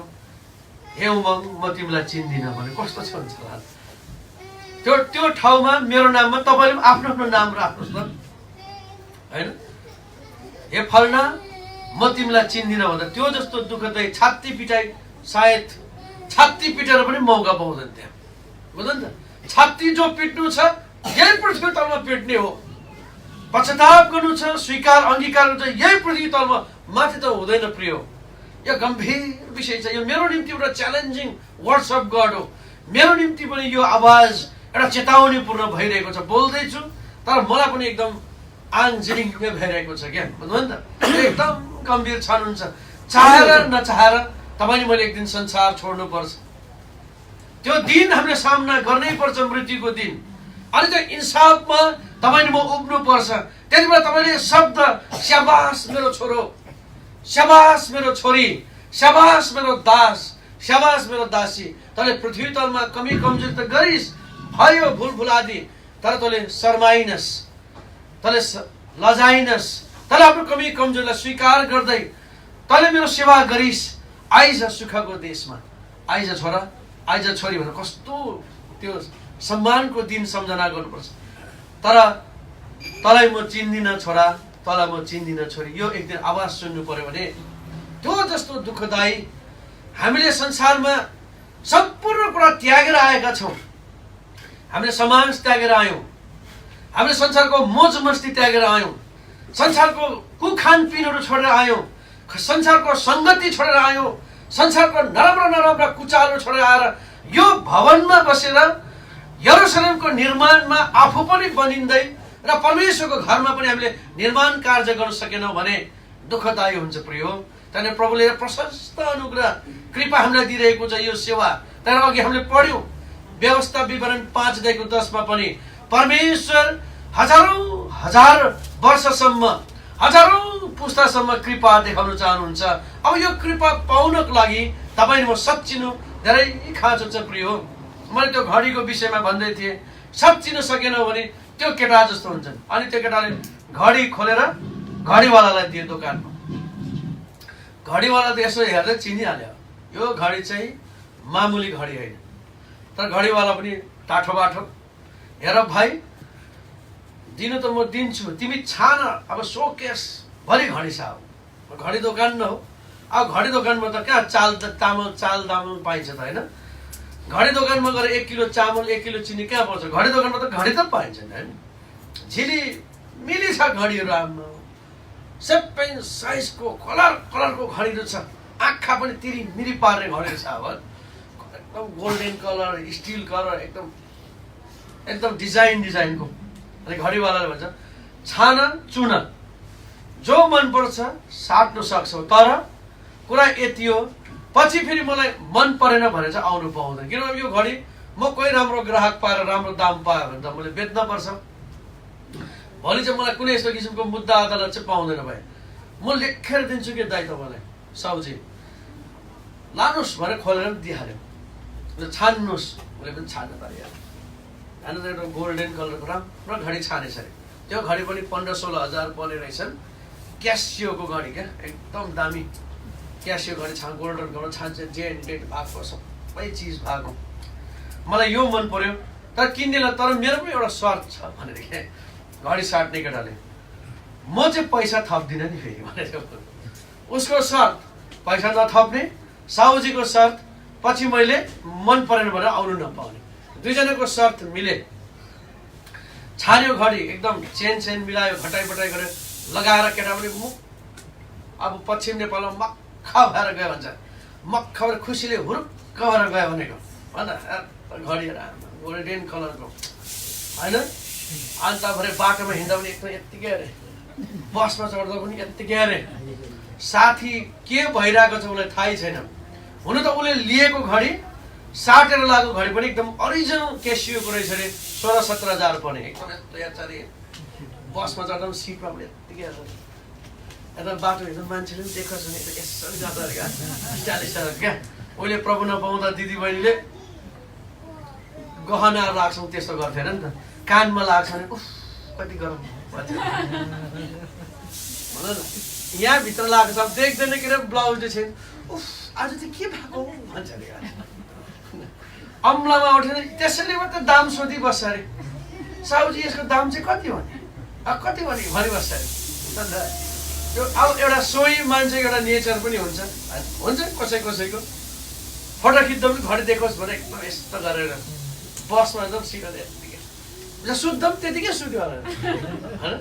हे उमङ म तिमीलाई चिन्दिनँ भने कस्तो छ हुन्छ होला। त्यो ठाउँमा मेरो नाममा तपाईँले पनि आफ्नो आफ्नो नाम राख्नुहोस् न होइन। हे फलना म तिमीलाई चिन्दिनँ भन्दा त्यो जस्तो दुःखदायी छाती पिटाइ सायद छाती पिटेर पनि मौका पाउँदैन त्यहाँ बुझ्नु नि त। छाती जो पिट्नु छ यही पृथ्वी तलमा पिट्ने हो। पश्चाताप गर्नु छ, स्वीकार अंगीकार गर्नु छ, यही पृथ्वी तलमा, माथि त हुँदैन प्रिय। यो गम्भीर विषय छ। यो मेरो निम्ति एउटा च्यालेन्जिङ वर्ड्स अफ गड हो। मेरो निम्ति पनि यो आवाज एउटा चेतावनीपूर्ण भइरहेको छ। बोल्दैछु तर मलाई पनि एकदम आङ जिरिङ्गे भइरहेको छ क्या बुझ्नु नि त। एकदम गम्भीर क्षण हुन्छ। चाहेर नचाहेर तपाईँले मैले एक दिन संसार छोड्नु पर्छ। त्यो दिन हामीले सामना गर्नै पर्छ, मृत्युको दिन। अनि त्यो इन्साफमा तपाईँले म उभिनु पर्छ। त्यति बेला तपाईँले शब्द स्याबास मेरो छोरो, स्याबास मेरो छोरी, स्याबास मेरो दास, स्याबास मेरो दासी, तँले पृथ्वी तलमा कमी कमजोरी त गरिस्, भयो भुल आदि, तर तँले शर्माइनस्, तँले लजाइनस्, तँले आफ्नो कमी कमजोरीलाई स्वीकार गर्दै तँले मेरो सेवा गरिस्। आइज सुखको देशमा, आइज छोरा, आइज छोरी भनेर कस्तो त्यो सम्मानको दिन सम्झना गर्नुपर्छ। तर तँलाई म चिन्दिनँ छोरा, तँलाई म चिन्दिनँ छोरी, यो एक दिन आवाज सुन्नु पर्यो भने त्यो जस्तो दुःखदायी हामीले संसारमा सम्पूर्ण कुरा त्यागेर आएका छौँ। हामीले समाज त्यागेर आयौँ, हामीले संसारको मोज मस्ती त्यागेर आयौँ, संसारको कुखानपिनहरू छोडेर आयौँ, संसारको सङ्गति छोडेर आयौँ, संसारको नराम्रा कुचालहरू छोडेर आएर यो भवनमा बसेर यरुशलेमको निर्माणमा आफू पनि बनिँदै र परमेश्वरको घरमा पनि हामीले निर्माण कार्य गर्न सकेनौँ भने दुःखदायी हुन्छ प्रियो। त्यहाँदेखि प्रभुले प्रशस्त अनुग्रह कृपा हामीलाई दिइरहेको छ यो सेवा। त्यहाँदेखि अघि हामीले पढ्यौँ व्यवस्था विवरण 5:10 मा पनि परमेश्वर हजारौं हजार वर्षसम्म हजारौं पुस्तासम्म कृपा देखाउन चाहनुहुन्छ। अब यो कृपा पाउनको लागि तपाईँ म सच्चिनु धेरै खाँचो छ प्रियो। मैले त्यो घडीको विषयमा भन्दै थिएँ, सच्चिन सकेनौ भने त्यो केटा जस्तो हुन्छ। अनि त्यो केटाले घडी खोलेर घडीवालालाई दियो दोकानमा। घडीवाला त यसो हेर्दै चिनिहाल्यो यो घडी चाहिँ मामुली घडी होइन। तर घडीवाला पनि टाठो बाठो, हेर भाइ दिनु त म दिन्छु, तिमी छान, अब सोकेस भरि घडी छ। घडी दोकान न हो, अब घडी दोकानमा त कहाँ चाल दामल पाइन्छ त होइन। घडी दोकानमा गएर 1 किलो चामल 1 किलो चिनी कहाँ पाउँछ? घडी दोकानमा त घडी त पाइन्छ नि होइन। झिली मिली छ घडीहरू, राम्रो सबै साइजको कलरको घडीहरू छ। आँखा पनि तिरी मिरी पार्ने घडीहरू छ। अब एकदम गोल्डन कलर, स्टिल कलर, एकदम डिजाइनको। अनि घडीवालाले भन्छ छान चुन, जो मनपर्छ साट्नु सक्छौ, तर कुरा यति हो पछि फेरि मलाई मन परेन भने चाहिँ आउनु पाउँदैन। किनभने यो घडी म कोही राम्रो ग्राहक पाएर राम्रो दाम पायो भने त मैले बेच्न पर्छ। भोलि चाहिँ मलाई कुनै यस्तो किसिमको मुद्दा अदालत चाहिँ पाउँदैन भए म लेखेर दिन्छु कि दाइ तपाईँलाई साउजी लानुहोस् भनेर खोलेर दिइहाल्यो। छान्नुहोस्, मैले पनि छान्न पारेँ। होइन एउटा गोल्डन कलरको राम्रो घडी छानेछ अरे। त्यो घडी पनि 15-16 हजार पर्ने रहेछन्। क्यासियोको घडी क्या, एकदम दामी क्यासियो घडी गोल्डन कलर छान्छ, जेन डेट भएको सबै चिज भएको। मलाई यो मन पर्यो तर किन्नेलाई। तर मेरो पनि एउटा सर्त छ भनेर क्या घडी साट्ने केटाले, म चाहिँ पैसा थप्दिनँ नि फेरि भनेर। उसको सर्त पैसा नथप्ने, साउजीको सर्त पछि मैले मन परेन भनेर आउनु नपाउने। दुईजनाको शर्त मिले। छान्यो घडी, एकदम चेन मिलायो, घटाइ गरेर लगाएर केटा पनि अब पश्चिम नेपालमा मक्ख भएर गयो भन्छ। मक्ख भएर खुसीले हुरुक्क भएर गयो भनेको भन। घडी गोल्डन कलरको होइन। अन्त भरे बाटोमा हिँड्दा पनि एकदम यत्तिकै अरे, बसमा चढ्दा पनि यत्तिकै अरे। साथी के भइरहेको छ उसलाई थाहै छैन। हुन त उसले लिएको घडी साटेर लागेको घडी पनि एकदम ओरिजिनल क्यासियोको रहेछ अरे। 16-17 हजार पर्ने एकदम यस्तो याचारे। बसमा चढ्दा पनि सिटमा पनि यत्तिकै अरे। यता बाटो हिँड्दा मान्छेले पनि देख्छ नि यसरी जाँदा क्या स्टाइलिस क्या। उसले प्रभु नपाउँदा दिदी बहिनीले गहना लाग्छौँ त्यस्तो गर्थेन नि त। कानमा लाग्छ भने उफ कति गरम भन्छ भन न। यहाँभित्र लाग्छ अब देख्दैन के अरे ब्लाउज छैन, उफ आज चाहिँ के भएको भन्छ अरे। अम्लामा उठेर त्यसैले मात्रै दाम सोधिबस्छ अरे। साउजी यसको दाम चाहिँ कति भने कति भने भनिबस्छ अरे। त्यो अब एउटा सोही मान्छेको एउटा नेचर पनि हुन्छ कसैको। फोटो खिच्दा पनि घडी देखोस् भने एकदम यस्तो गरेर बसमा एकदम सिट यत्तिकै सुत्दा पनि त्यतिकै सुत्यो होला होइन।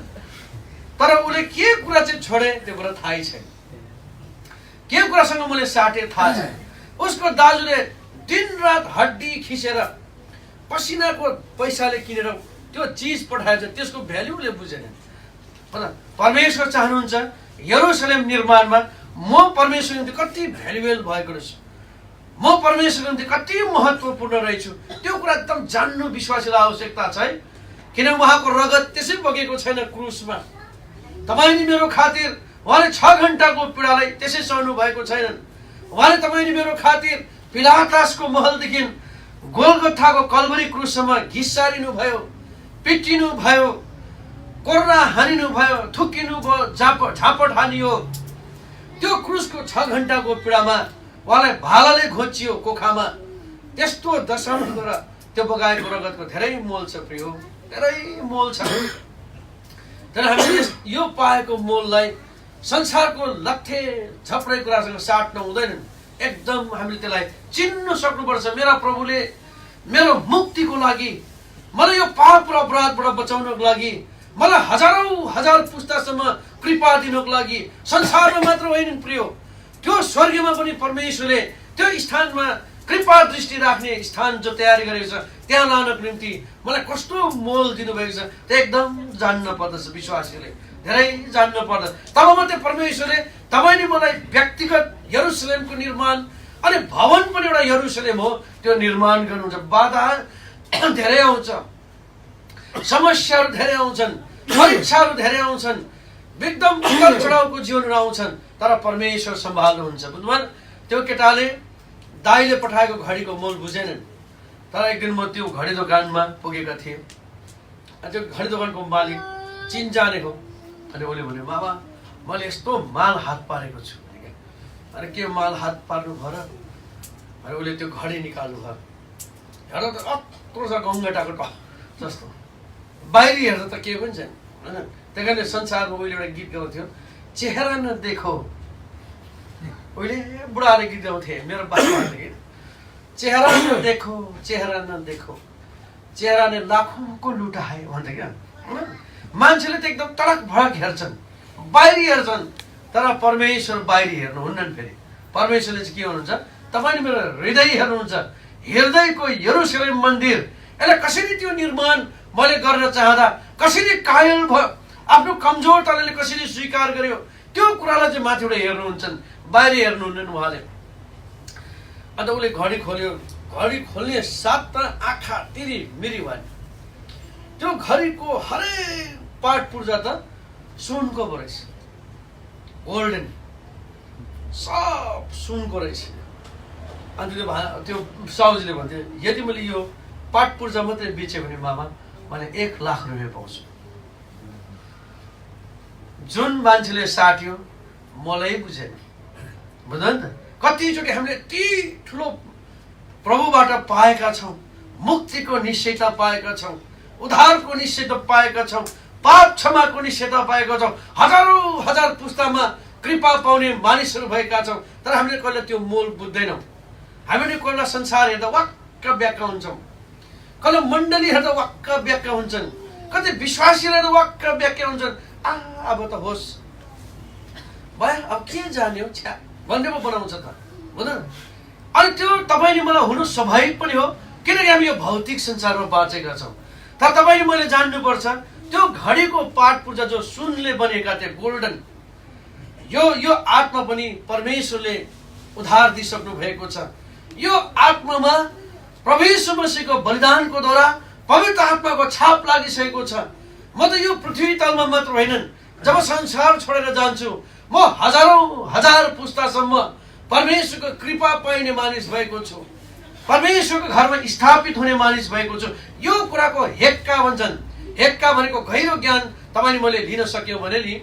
तर उसले के कुरा चाहिँ छोडे त्यो कुरा थाहै छैन। के कुरासँग मैले साटेँ थाहा छैन। उसको दाजुले दिनरात हड्डी खिचेर पसिनाको पैसाले किनेर त्यो चिज पठाएछ, त्यसको भ्याल्युले बुझेन। परमेश्वर चाहनुहुन्छ यरुशलेम निर्माणमा म परमेश्वरको निम्ति कति भ्यालुएबल भएको रहेछु, म परमेश्वरको निम्ति कति महत्त्वपूर्ण रहेछु, त्यो कुरा एकदम जान्नु विश्वासीलाई आवश्यकता छ है। किन उहाँको रगत त्यसै बगेको छैन क्रुसमा। तपाईँ मेरो खातिर उहाँले 6 घण्टाको पीडालाई त्यसै सहनु भएको छैन। उहाँले तपाईँ मेरो खातिर पिलातसको महलदेखि गोलगथाको कल्वरी क्रुससम्म घिसारिनु भयो, पिटिनु भयो, कोर्रा हानिनु भयो, थुकिनु भयो, झापट हानियो। त्यो क्रुसको 6 घण्टाको पीडामा उहाँलाई भालाले घोचियो कोखामा। त्यस्तो दशामा गएर त्यो बगाएको रगतको धेरै मोल छ प्रियो, धेरै मोल छ। तर हामीले यो पाएको मोललाई संसारको लट्ठे झप्डै कुरासँग साट्न हुँदैनन्। एकदम हामीले त्यसलाई चिन्न सक्नुपर्छ। मेरा प्रभुले मेरो मुक्तिको लागि, मलाई यो पाप र अपराधबाट बचाउनको लागि, मलाई हजारौं हजार पुस्तासम्म कृपा दिनको लागि संसारमा मात्र होइन प्रिय, त्यो स्वर्गमा पनि परमेश्वरले त्यो स्थानमा कृपा दृष्टि राख्ने स्थान जो तयारी गरेको छ त्यहाँ लानको निम्ति मलाई कस्तो मोल दिनुभएको छ त्यो एकदम जान्न पर्दछ। विश्वासीले धेरै जान्न पर्दछ। तब मात्रै परमेश्वरले तपाईले मलाई व्यक्तिगत यरुशलेमको निर्माण अनि भवन पनि एउटा यरुशलेम हो त्यो निर्माण गर्नुहुन्छ। बाधा धेरै आउँछ, समस्याहरू धेरै आउँछन्, परीक्षाहरू धेरै आउँछन्, एकदम उतार चढाउको जीवनहरू आउँछन्, तर परमेश्वर सम्हाल्नुहुन्छ। बुझ्नुभयो? त्यो केटाले दाइले पठाएको घडीको मोल बुझेनन्। तर एक दिन म त्यो घडी दोकानमा पुगेका थिएँ। त्यो घडी दोकानको मालिक चिनजानेको। अनि उसले भन्यो, बाबा मैले यस्तो माल हात पारेको छु। अरे के माल हात पार्नु भयो र? अनि उसले त्यो घडी निकाल्नु भयो। हेर त कत्रो छ गङ्गटाको जस्तो, बाहिरी हेर्दा त केही पनि छैन होइन। त्यही कारणले संसारमा उहिले एउटा गीत गाउँथ्यो, चेहरा न देखो। उहिले बुढाले गीत गाउँथे, मेरो बाबाले गीत, चेहरा न देखो, चेहरा न देखो, चेहरा ने लाखौं को लुटाए भन्थे क्या। मान्छेले त एकदम तडक भडक हेर्छन्, बाहिरी हेर्छन्, तर परमेश्वर बाहिरी हेर्नुहुन्न। फेरि परमेश्वरले चाहिँ के हुनुहुन्छ, तपाईले मेरो हृदय हेर्नुहुन्छ। हृदयको यरुशलेम मन्दिर यसलाई कसरी त्यो निर्माण मैले गर्न चाहँदा कसरी कायल भयो, आफ्नो कमजोरताले कसरी स्वीकार गर्यो, त्यो कुरालाई चाहिँ माथिबाट हेर्नुहुन्छन्, बाहिर हेर्नुहुन्न उहाँले। अन्त उसले घडी खोल्यो, घडी खोल्ने साथ त आँखा तिरी मिरी भयो। त्यो घडीको हरेक पार्ट पूर्जा त सुनको पो रहेछ, गोल्डन, सब सुनको रहेछ। अन्त त्यो साउजीले भन्थ्यो, यदि मैले यो पाठ पूर्जा मात्रै बेचेँ भने मामा मैले 1 लाख रुपियाँ पाउँछु। जुन मान्छेले साट्यो मलाई बुझेन। बुझ्नु नि त? कतिचोटि हामीले यति ठुलो प्रभुबाट पाएका छौँ, मुक्तिको निश्चयता पाएका छौँ, उद्धारको निश्चयता पाएका छौँ, पाप क्षमाको निश्चयता पाएका छौँ, हजारौं हजार पुस्तामा कृपा पाउने मानिसहरू भएका छौँ, तर हामीले कहिले त्यो मोल बुझ्दैनौँ। हामीले कहिले संसार हेर्दा वाक्क व्याक्क हुन्छौँ, कहिले मण्डली हेर्दा वाक्क व्याक्क हुन्छन्, कति विश्वासीहरू हेर्दा वाक्क व्याक्क हुन्छन्। अब त होस् भयो, अब के जाने हो छ्या भन्ने पो बनाउँछ त, हुँदैन? अनि त्यो तपाईँले मलाई हुनु स्वाभाविक पनि हो, किनकि हामी यो भौतिक संसारमा बाँचेका छौँ। तर तपाईँले मैले जान्नुपर्छ, त्यो घडीको पाठ पूजा जो सुनले बनेका थिए, गोल्डन, यो आत्मा पनि परमेश्वरले उद्धार दिइसक्नु भएको छ। यो आत्मामा प्रभु यीशु मसीहको बलिदानको द्वारा पवित्र आत्माको छाप लागिसकेको छ। म त यो पृथ्वी तलमा मात्र होइनन्, जब संसार छोडेर जान्छु म हजारौं हजार पुस्तासम्म परमेश्वरको कृपा पाइने मानिस भएको छु, परमेश्वरको घरमा स्थापित हुने मानिस भएको छु। यो कुराको हेक्का भन्छन्। हेक्का भनेको गहिरो ज्ञान तपाईले मैले लिन सक्यौ भने नि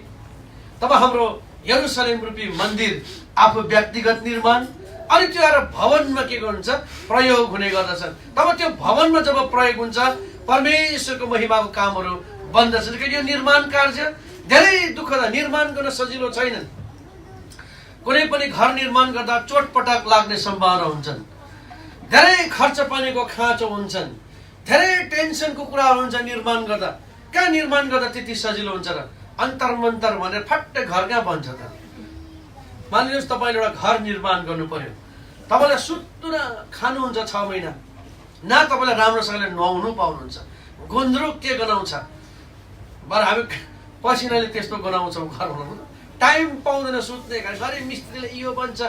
तब हाम्रो यरुशलेम रूपी मन्दिर आफू व्यक्तिगत निर्माण अनि त्यो एउटा भवनमा के गर्नुहुन्छ, प्रयोग हुने गर्दछ। तब त्यो भवनमा जब प्रयोग हुन्छ परमेश्वरको महिमाको कामहरू बन्दछ। यो निर्माण कार्य धेरै दुःखद, निर्माण गर्न सजिलो छैन। कुनै पनि घर निर्माण गर्दा चोटपटक लाग्ने सम्भावना हुन्छन्, धेरै खर्च पानीको खाँचो हुन्छन्, धेरै टेन्सनको कुराहरू हुन्छ निर्माण गर्दा। कहाँ निर्माण गर्दा त्यति सजिलो हुन्छ र? अन्तर मन्तर भनेर फट्टै घर कहाँ बन्छ त? मानिलिनुहोस् तपाईँले एउटा घर निर्माण गर्नु पर्यो, तपाईँलाई सुत्तुन खानुहुन्छ 6 महिना, न तपाईँलाई राम्रोसँगले नुहाउनु पाउनुहुन्छ, गुन्द्रुक के गनाउँछ। बरु हामी पसिनाले त्यस्तो गनाउँछौँ घर बनाउनु, टाइम पाउँदैन सुत्ने। घरि मिस्त्रीले यो भन्छ,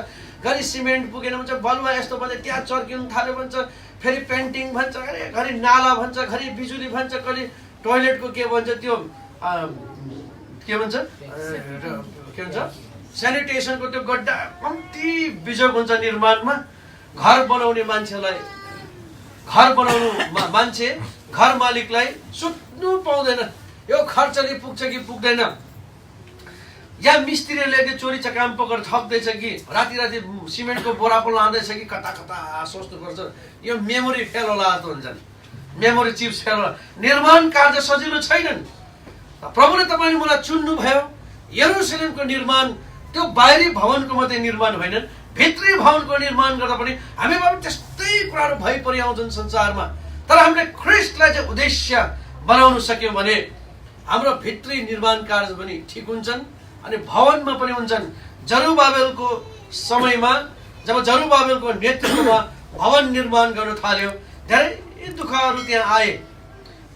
घरि सिमेन्ट पुगेन भन्छ, बलुवा यस्तो भन्छ, त्यहाँ चर्किनु थाल्यो भन्छ, फेरि पेन्टिङ भन्छ, घरि नाला भन्छ, घरि बिजुली भन्छ, कहिले टोयलेटको के भन्छ, त्यो के भन्छ सेनिटेसनको त्यो गड्डा, कम्ती बिजोग हुन्छ निर्माणमा। घर बनाउने मान्छेलाई, घर बनाउनु मान्छे घर मालिकलाई सुत्नु पाउँदैन, यो खर्चले पुग्छ कि पुग्दैन, या मिस्त्रीले चोरी चकाम पकेर ठग्दैछ कि राति राति सिमेन्टको बोरा पो लाँदैछ कि कता कता सोच्नुपर्छ। यो मेमोरी फेल होला जस्तो हुन्छन्, मेमोरी चिप्स फेल होला। निर्माण कार्य सजिलो छैनन्। प्रभुले तपाईँले मलाई चुन्नु भयो, यरुशलेमको निर्माण त्यो बाहिरी भवनको मात्रै निर्माण होइन, भित्री भवनको निर्माण गर्दा पनि हामीमा पनि त्यस्तै कुराहरू भइपरि आउँछन् संसारमा। तर हामीले ख्रिस्टलाई चाहिँ उद्देश्य बनाउन सक्यौँ भने हाम्रो भित्री निर्माण कार्य पनि ठिक हुन्छन् अनि भवनमा पनि हुन्छन्। जरुबाबेलको समयमा जब जरुबाबेलको नेतृत्वमा भवन निर्माण गर्न थाल्यो, धेरै दुःखहरू त्यहाँ आए।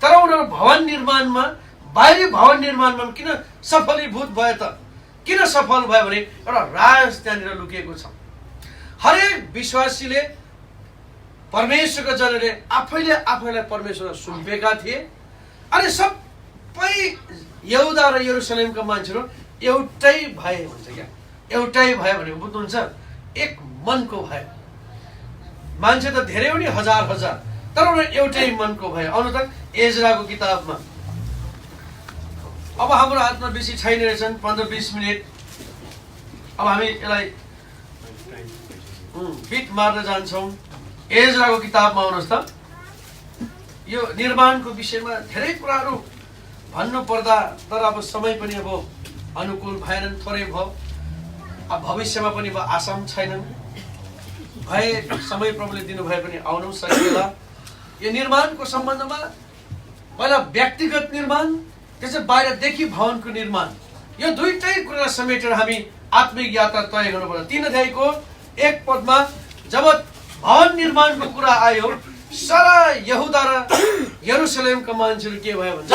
तर उनीहरू भवन निर्माणमा, बाहिरी भवन निर्माणमा किन सफलीभूत भयो त? किन सफल भयो भने एउटा राज त्यहाँनिर लुकेको छ। हरेक विश्वासीले, परमेश्वरको जनले आफैले आफैलाई परमेश्वरलाई सुम्पेका थिए अनि सबै यहुदा र यरुशलेमका मान्छेहरू एउटै भए भन्छ क्या। एउटै भयो भने बुझ्नुहुन्छ, एक मनको भयो। मान्छे त धेरै हो नि, हजार हजार, तर उनीहरू एउटै मनको भयो। आउनु त एजराको किताबमा। अब हाम्रो हातमा बेसी छैन रहेछन्, 15-20 मिनट। अब हामी यसलाई बिट मार्न जान्छौँ। एजराको किताबमा आउनुहोस् त। यो निर्माणको विषयमा धेरै कुराहरू भन्नु पर्दा, तर अब समय पनि अब अनुकूल भएनन्, थोरै भयो। अब भविष्यमा पनि अब आसाम छैनन्, भए समय प्रभुले दिनुभए पनि आउनु सकिएला। यो निर्माणको सम्बन्धमा पहिला व्यक्तिगत निर्माण, त्यसै बाहिरदेखि भवनको निर्माण, यो दुईटै कुरा समेटेर हामी आत्मिक यात्रा तय गर्नुपर्छ। 3 अध्यायको 1 पदमा जब भवन निर्माणको कुरा आयो, सारा यहुदा र यरुशलेमका मान्छेहरू के भयो भन्छ?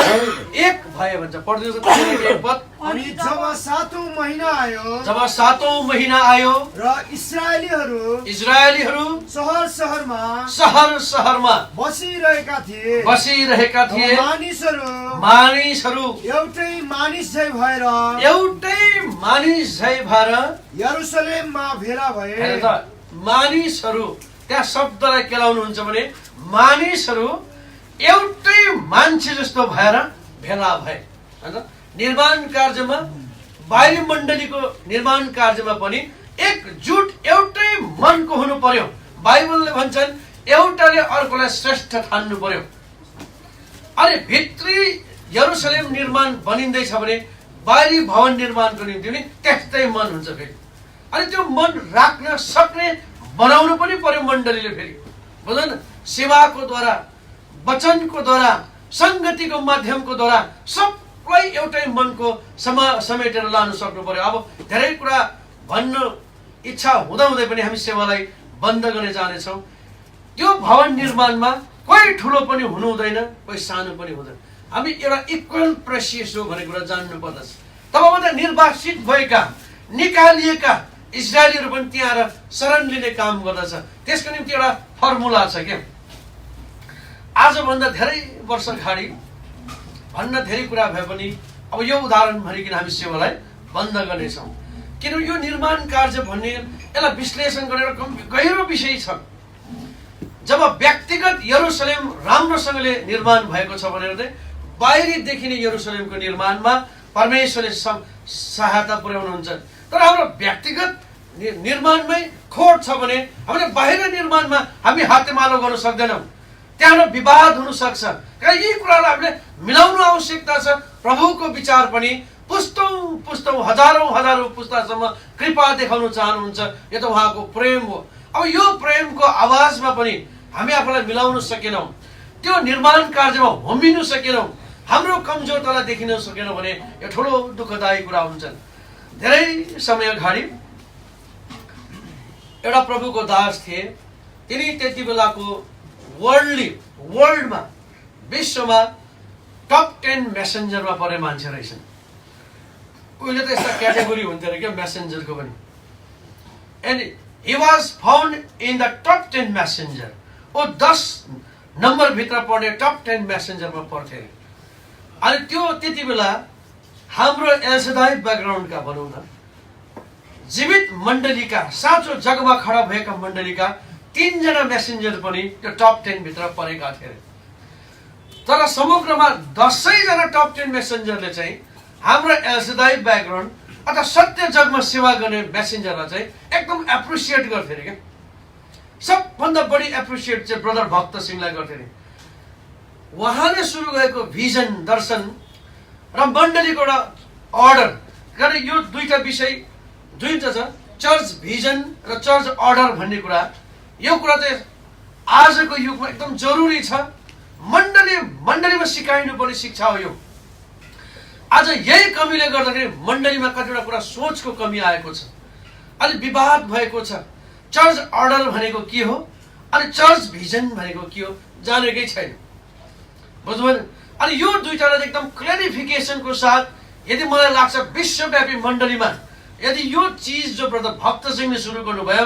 एक भयो भन्छ। पढ्दिनुहोस् त 1 पद। अनि जब 7औं महिना आयो, जब 7औं महिना आयो र इस्राएलीहरू शहर शहरमा बसिरहेका थिए, मानिसहरू एउटै मानिस झै भएर यरुशलेममा भेला भए। मानिसहरू, त्यहाँ शब्दलाई केलाउनुहुन्छ भने मानिसहरू एउटै मान्छे जस्तो भएर भेला भए। निर्माण कार्यमा, बाहिरी मण्डलीको निर्माण कार्यमा पनि एकजुट एउटै मनको हुनु पर्यो। बाइबलले भन्छन् एउटाले अर्कोलाई श्रेष्ठ ठान्नु पर्यो। अनि भित्री यरुशलेम निर्माण बनिँदैछ भने बाहिरी भवन निर्माणको निम्ति पनि त्यस्तै मन हुन्छ फेरि। अनि त्यो मन राख्न सक्ने बनाउनु पनि पर्यो मण्डलीले फेरि, बुझ्दैन? सेवाको द्वारा, वचनको द्वारा, संगतिको माध्यमको द्वारा सबलाई एउटै मनको समेटेर लानु सक्नु पर्यो। अब धेरै कुरा भन्नु इच्छा हुँदाहुँदै पनि हामी सेवालाई बन्द गर्ने जानेछौँ। त्यो भवन निर्माणमा कोही ठुलो पनि हुनु हुँदैन, कोही सानो पनि हुँदैन। हामी एउटा इक्वल प्रेसियस हो भन्ने कुरा जान्नु पर्दछ। तब मात्रै निर्वासित भएका, निकालिएका इजरायलीहरू पनि त्यहाँ आएर शरण लिने काम गर्दछ। त्यसको निम्ति एउटा फर्मुला छ क्या। आजभन्दा धेरै वर्ष अगाडि भन्न धेरै कुरा भए पनि अब यो उदाहरण भनिकन हामी सेवालाई बन्द गर्नेछौँ। किनभने यो निर्माण कार्य भन्ने यसलाई विश्लेषण गरेर गहिरो विषय छ। जब व्यक्तिगत यरुशलेम राम्रोसँगले निर्माण भएको छ भनेर चाहिँ बाहिरी देखिने यरुशलेमको निर्माणमा परमेश्वरले सहायता पुर्याउनुहुन्छ। तर हाम्रो व्यक्तिगत निर्माणमै खोट छ भने हामीले बाहिर निर्माणमा हामी हातेमालो गर्न सक्दैनौँ। त्यहाँ विवाद हुन सक्छ। यी कुरालाई हामीले मिलाउनु आवश्यकता छ। प्रभुको विचार पनि पुस्तौं हजारौं पुस्तासम्म कृपा देखाउन चाहनुहुन्छ। यो त उहाँको प्रेम हो। अब यो प्रेमको आवाजमा पनि हामी आफूलाई मिलाउन सकेनौँ, त्यो निर्माण कार्यमा होमिनु सकेनौँ, हाम्रो कमजोरतालाई देखिन सकेनौँ भने यो ठुलो दुःखदायी कुरा हुन्छन्। धेरै समय अगाडि एउटा प्रभुको दास थिए। तिनी त्यति बेलाको वर्ल्डमा, विश्वमा टप 10 मेसेन्जरमा परे मान्छे रहेछन्। उहिले त यस्ता क्याटेगोरी हुन्थ्यो अरे क्या मेसेन्जरको पनि। And he was found in the top 10 messenger. ओ 10 नम्बर भित्र पर्ने टप 10 मेसेन्जरमा पर्थे। अनि त्यो त्यति बेला हाम्रो एलसेदाई ब्याकग्राउन्डका भनौँ न, जीवित मण्डलीका, साँचो जगमा खडा भएका मण्डलीका 3 जना मेसेन्जर पनि त्यो टप 10 भित्र परेका थिए। तर समग्रमा 10 जना टप 10 मेसेन्जरले चाहिँ हाम्रो एलसेदाई ब्याकग्राउन्ड अथवा सत्य जगमा सेवा गर्ने मेसेन्जरलाई चाहिँ एकदम एप्रिसिएट गर्थे अरे क्या। सबभन्दा बढी एप्रिसिएट चाहिँ ब्रदर भक्त सिंहलाई गर्थे अरे। उहाँले सुरु गरेको भिजन, दर्शन र मण्डलीको एउटा अर्डर कारण यो दुईटा विषय दुईटा छ, चर्च भिजन र चर्च अर्डर भन्ने कुरा। यो कुरा चाहिँ आजको युगमा एकदम जरुरी छ। मण्डलीमा सिकाइनु पर्ने शिक्षा हो यो। आज यही कमीले गर्दाखेरि मण्डलीमा कतिवटा कुरा सोचको कमी आएको छ, अलि विवाद भएको छ। चर्च अर्डर भनेको के हो अनि चर्च भिजन भनेको के हो जानेकै छैन, बुझ्नुभयो। अनि यो दुईटालाई एकदम क्ल्यारिफिकेसनको साथ यदि मलाई लाग्छ विश्वव्यापी मण्डलीमा यदि यो चीज जो ब्रदर भक्त सिंहले सुरु गर्नुभयो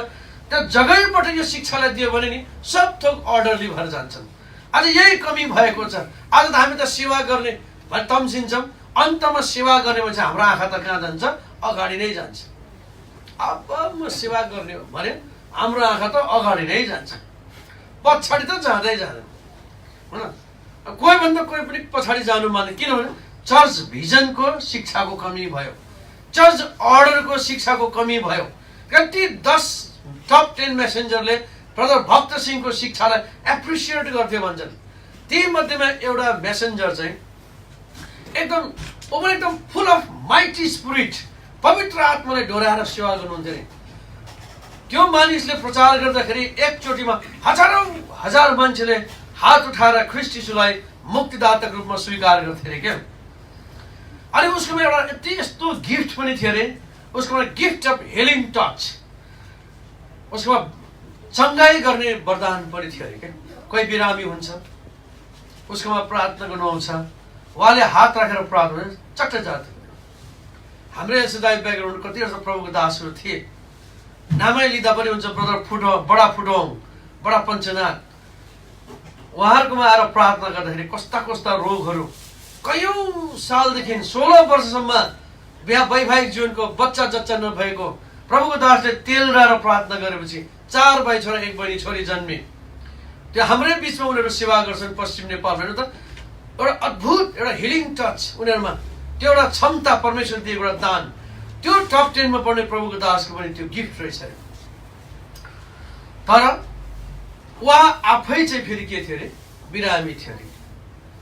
त्यो जगैबाट यो शिक्षालाई दियो भने नि सब थोक अर्डरली भएर जान्छन्। आज यही कमी भएको छ। आज त हामी त सेवा गर्ने भने तम्सिन्छौँ, अन्तमा सेवा गर्ने भने हाम्रो आँखा त कहाँ जान्छ, अगाडि नै जान्छ। अब म सेवा गर्ने हो भने हाम्रो आँखा त अगाडि नै जान्छ, पछाडि त जाँदै जाँदैन होइन। कोही भन्दा कोही पनि पछाडि जानु मान्दैन, किनभने चर्च भिजनको शिक्षाको कमी भयो, चर्च अर्डरको शिक्षाको कमी भयो। कति 10 टप 10 मेसेन्जरले ब्रदर भक्त सिंहको शिक्षालाई एप्रिसिएट गर्थे भन्छन्। ती मध्येमा एउटा मेसेन्जर चाहिँ एकदम फुल अफ माइटी स्पिरिट, पवित्र आत्मालाई डोर्याएर सेवा गर्नुहुन्थ्यो नि। त्यो मानिसले प्रचार गर्दाखेरि एकचोटिमा हजारौं हजार मान्छेले हात उठाएर ख्रीष्ट यीशुलाई मुक्तिदाताको रूपमा स्वीकार गर्थे अरे क्या। अनि उसकोमा एउटा यस्तो गिफ्ट पनि थियो अरे, उसकोमा गिफ्ट अफ हिलिङ टच, उसकोमा चङ्गाई गर्ने वरदान पनि थियो अरे क्या। कोही बिरामी हुन्छ उसकोमा प्रार्थना गर्नु आउँछ, उहाँले हात राखेर प्रार्थना चट्ट जान्थ्यो। हाम्रो यसदाई ब्याकग्राउन्ड कतिवटा प्रभुको दासहरू थिए, नामै लिँदा पनि हुन्छ ब्रदर बडा फुटोङ, बडा पञ्चनाथ, उहाँहरूकोमा आएर प्रार्थना गर्दाखेरि कस्ता कस्ता रोगहरू कयौं सालदेखि 16 वर्षसम्म वैवाहिक जीवनको बच्चा जच्चा नभएको प्रभुको दासले तेल लगाएर प्रार्थना गरेपछि 4 भाइ छोरा 1 बहिनी छोरी जन्मे। त्यो हाम्रै बिचमा उनीहरू सेवा गर्छन् पश्चिम नेपालमा। हेर्नु त एउटा अद्भुत एउटा हिलिङ टच उनीहरूमा, त्यो एउटा क्षमता परमेश्वर दिएको एउटा दान, त्यो टप 10 मा पढ्ने प्रभुको दासको पनि त्यो गिफ्ट रहेछ। तर उहाँ आफै चाहिँ फेरि के थियो अरे, बिरामी थियो अरे।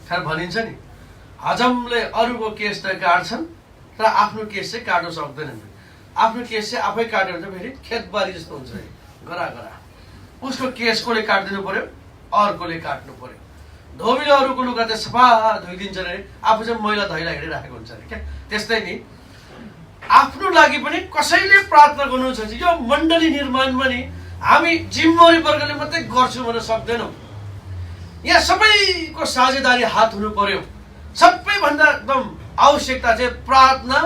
खैर भनिन्छ नि हजमले अरूको केस त काट्छन् तर आफ्नो केस चाहिँ काट्न सक्दैनन्। आफ्नो केस चाहिँ आफै काट्यो भने फेरि खेतबारी जस्तो हुन्छ अरे, गरा उसको केस कोले काट्दिनु पर्यो, अर्कोले काट्नु पर्यो। धोबीले अरूको लुगा चाहिँ सफा धोइदिन्छ अरे, आफू चाहिँ मैला धैला हिँडिराखेको हुन्छ अरे क्या। त्यस्तै नि आफ्नो लागि पनि कसैले प्रार्थना गर्नु छ। यो मण्डली निर्माणमा नि हामी जिम्मेवारी वर्गले मात्रै गर्छु भन्न सक्दैनौँ। यहाँ सबैको साझेदारी हात हुनु पर्यो। सबैभन्दा एकदम आवश्यकता चाहिँ प्रार्थना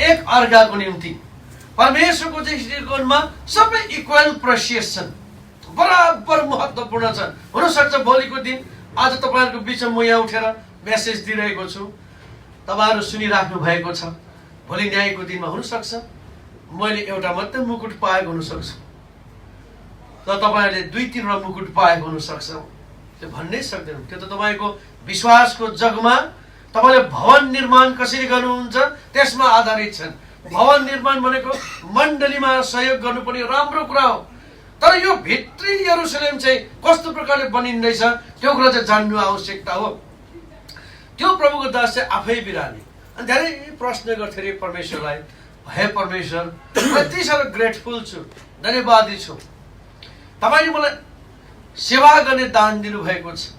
एक अर्काको निम्ति। परमेश्वरको दृष्टिकोणमा सबै इक्वल प्रेसियस छन्, बराबर महत्त्वपूर्ण छन्। हुनसक्छ भोलिको दिन आज तपाईँहरूको बिचमा म यहाँ उठेर मेसेज दिइरहेको छु, तपाईँहरू सुनिराख्नु भएको छ। भोलि न्यायको दिनमा हुनसक्छ मैले एउटा मात्रै मुकुट पाएको हुनसक्छु, तर तपाईँहरूले 2-3 वटा मुकुट पाएको हुनसक्छ। त्यो भन्नै सक्दैनौँ। त्यो त तपाईँको विश्वासको जगमा तपाईँले भवन निर्माण कसरी गर्नुहुन्छ त्यसमा आधारित छन्। भवन निर्माण भनेको मण्डलीमा सहयोग गर्नुपर्ने राम्रो कुरा हो, तर यो भित्री यरुशलेम चाहिँ कस्तो प्रकारले बनिँदैछ त्यो कुरा चाहिँ जान्नु आवश्यकता हो। त्यो प्रभुको दास चाहिँ आफै बिरामी अनि धेरै प्रश्न गर्थे अरे परमेश्वरलाई, हे परमेश्वर म यति साह्रो ग्रेटफुल छु, धन्यवादी छु, तपाईँले मलाई सेवा गर्ने दान दिनुभएको छ,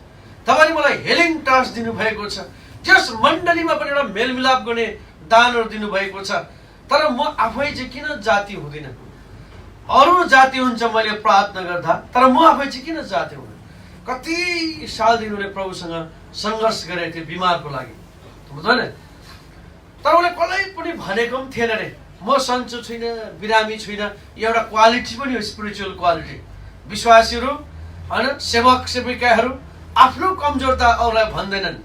तपाईँले मलाई हेलिङ टच दिनुभएको छ, त्यस मण्डलीमा पनि एउटा मेलमिलाप गर्ने दानहरू दिनुभएको छ। तर म आफै चाहिँ किन जाति हुँदिनँ? अरू जाति हुन्छ मैले प्रार्थना गर्दा, तर म आफै चाहिँ किन जाति हुँदैन? कति सालदेखि उनले प्रभुसँग सङ्घर्ष गरेको थियो बिमारको लागि, बुझ्दैन? तर उसले कसै पनि भनेको पनि थिएन रे म सन्चो छुइनँ, बिरामी छुइनँ। एउटा क्वालिटी पनि हो, स्पिरिचुअल क्वालिटी। विश्वासीहरू होइन, सेवक सेविकाहरू आफ्नो कमजोरता अरूलाई भन्दैनन्।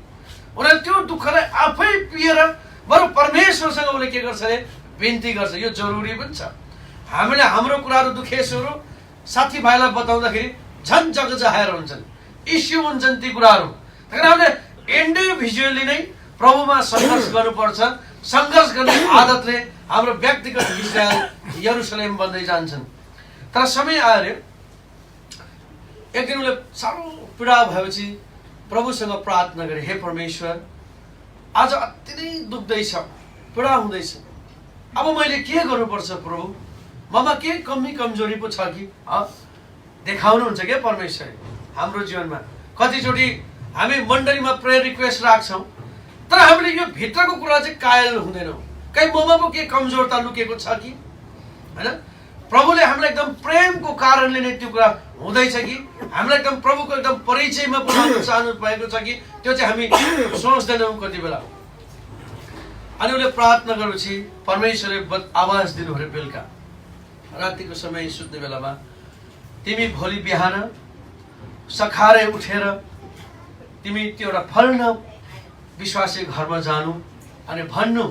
उनीहरूले त्यो दुःखलाई आफै पिएर बरु परमेश्वरसँग उसले के गर्छ अरे, बिन्ती गर्छ। यो जरुरी पनि छ। हामीले हाम्रो कुराहरू दुखेसहरू साथीभाइलाई बताउँदाखेरि झन् जगजाहेर हुन्छन्, इस्यु हुन्छन् ती कुराहरू। त्यही कारण हामीले इन्डिभिजुअली नै प्रभुमा सङ्घर्ष गर्नुपर्छ। सङ्घर्ष गर्ने आदतले हाम्रो व्यक्तिगत इजरायल यरुशलेम बन्दै जान्छन्। तर समय आयो अरे, एक दिन उसले साह्रो पीडा भएपछि प्रभुसँग प्रार्थना गरे, हे परमेश्वर आज अति नै दुख्दैछ, पीडा हुँदैछ, अब मैले के गर्नुपर्छ प्रभु, ममा के कमी कमजोरी पो छ कि देखाउनुहुन्छ क्या परमेश्वरले हाम्रो जीवनमा। कतिचोटि हामी मण्डलीमा प्रेयर रिक्वेस्ट राख्छौँ, तर हामीले यो भित्रको कुरा चाहिँ कायल हुँदैनौँ। कहीँ ममा पो के कमजोरता लुकेको छ कि होइन? प्रभुले हामीलाई एकदम प्रेमको कारणले नै त्यो कुरा हुँदैछ कि हामीलाई एकदम प्रभुको एकदम परिचयमा पुर्याउन चाहनु भएको छ कि त्यो चाहिँ हामी सोच्दैनौँ कति बेला। अनि उसले प्रार्थना गरेपछि परमेश्वरले आवाज दिनु अरे बेलुका रातिको समय सुत्ने बेलामा, तिमी भोलि बिहान सखारै उठेर तिमी त्यो एउटा फल्न विश्वासी घरमा जानु अनि भन्नु,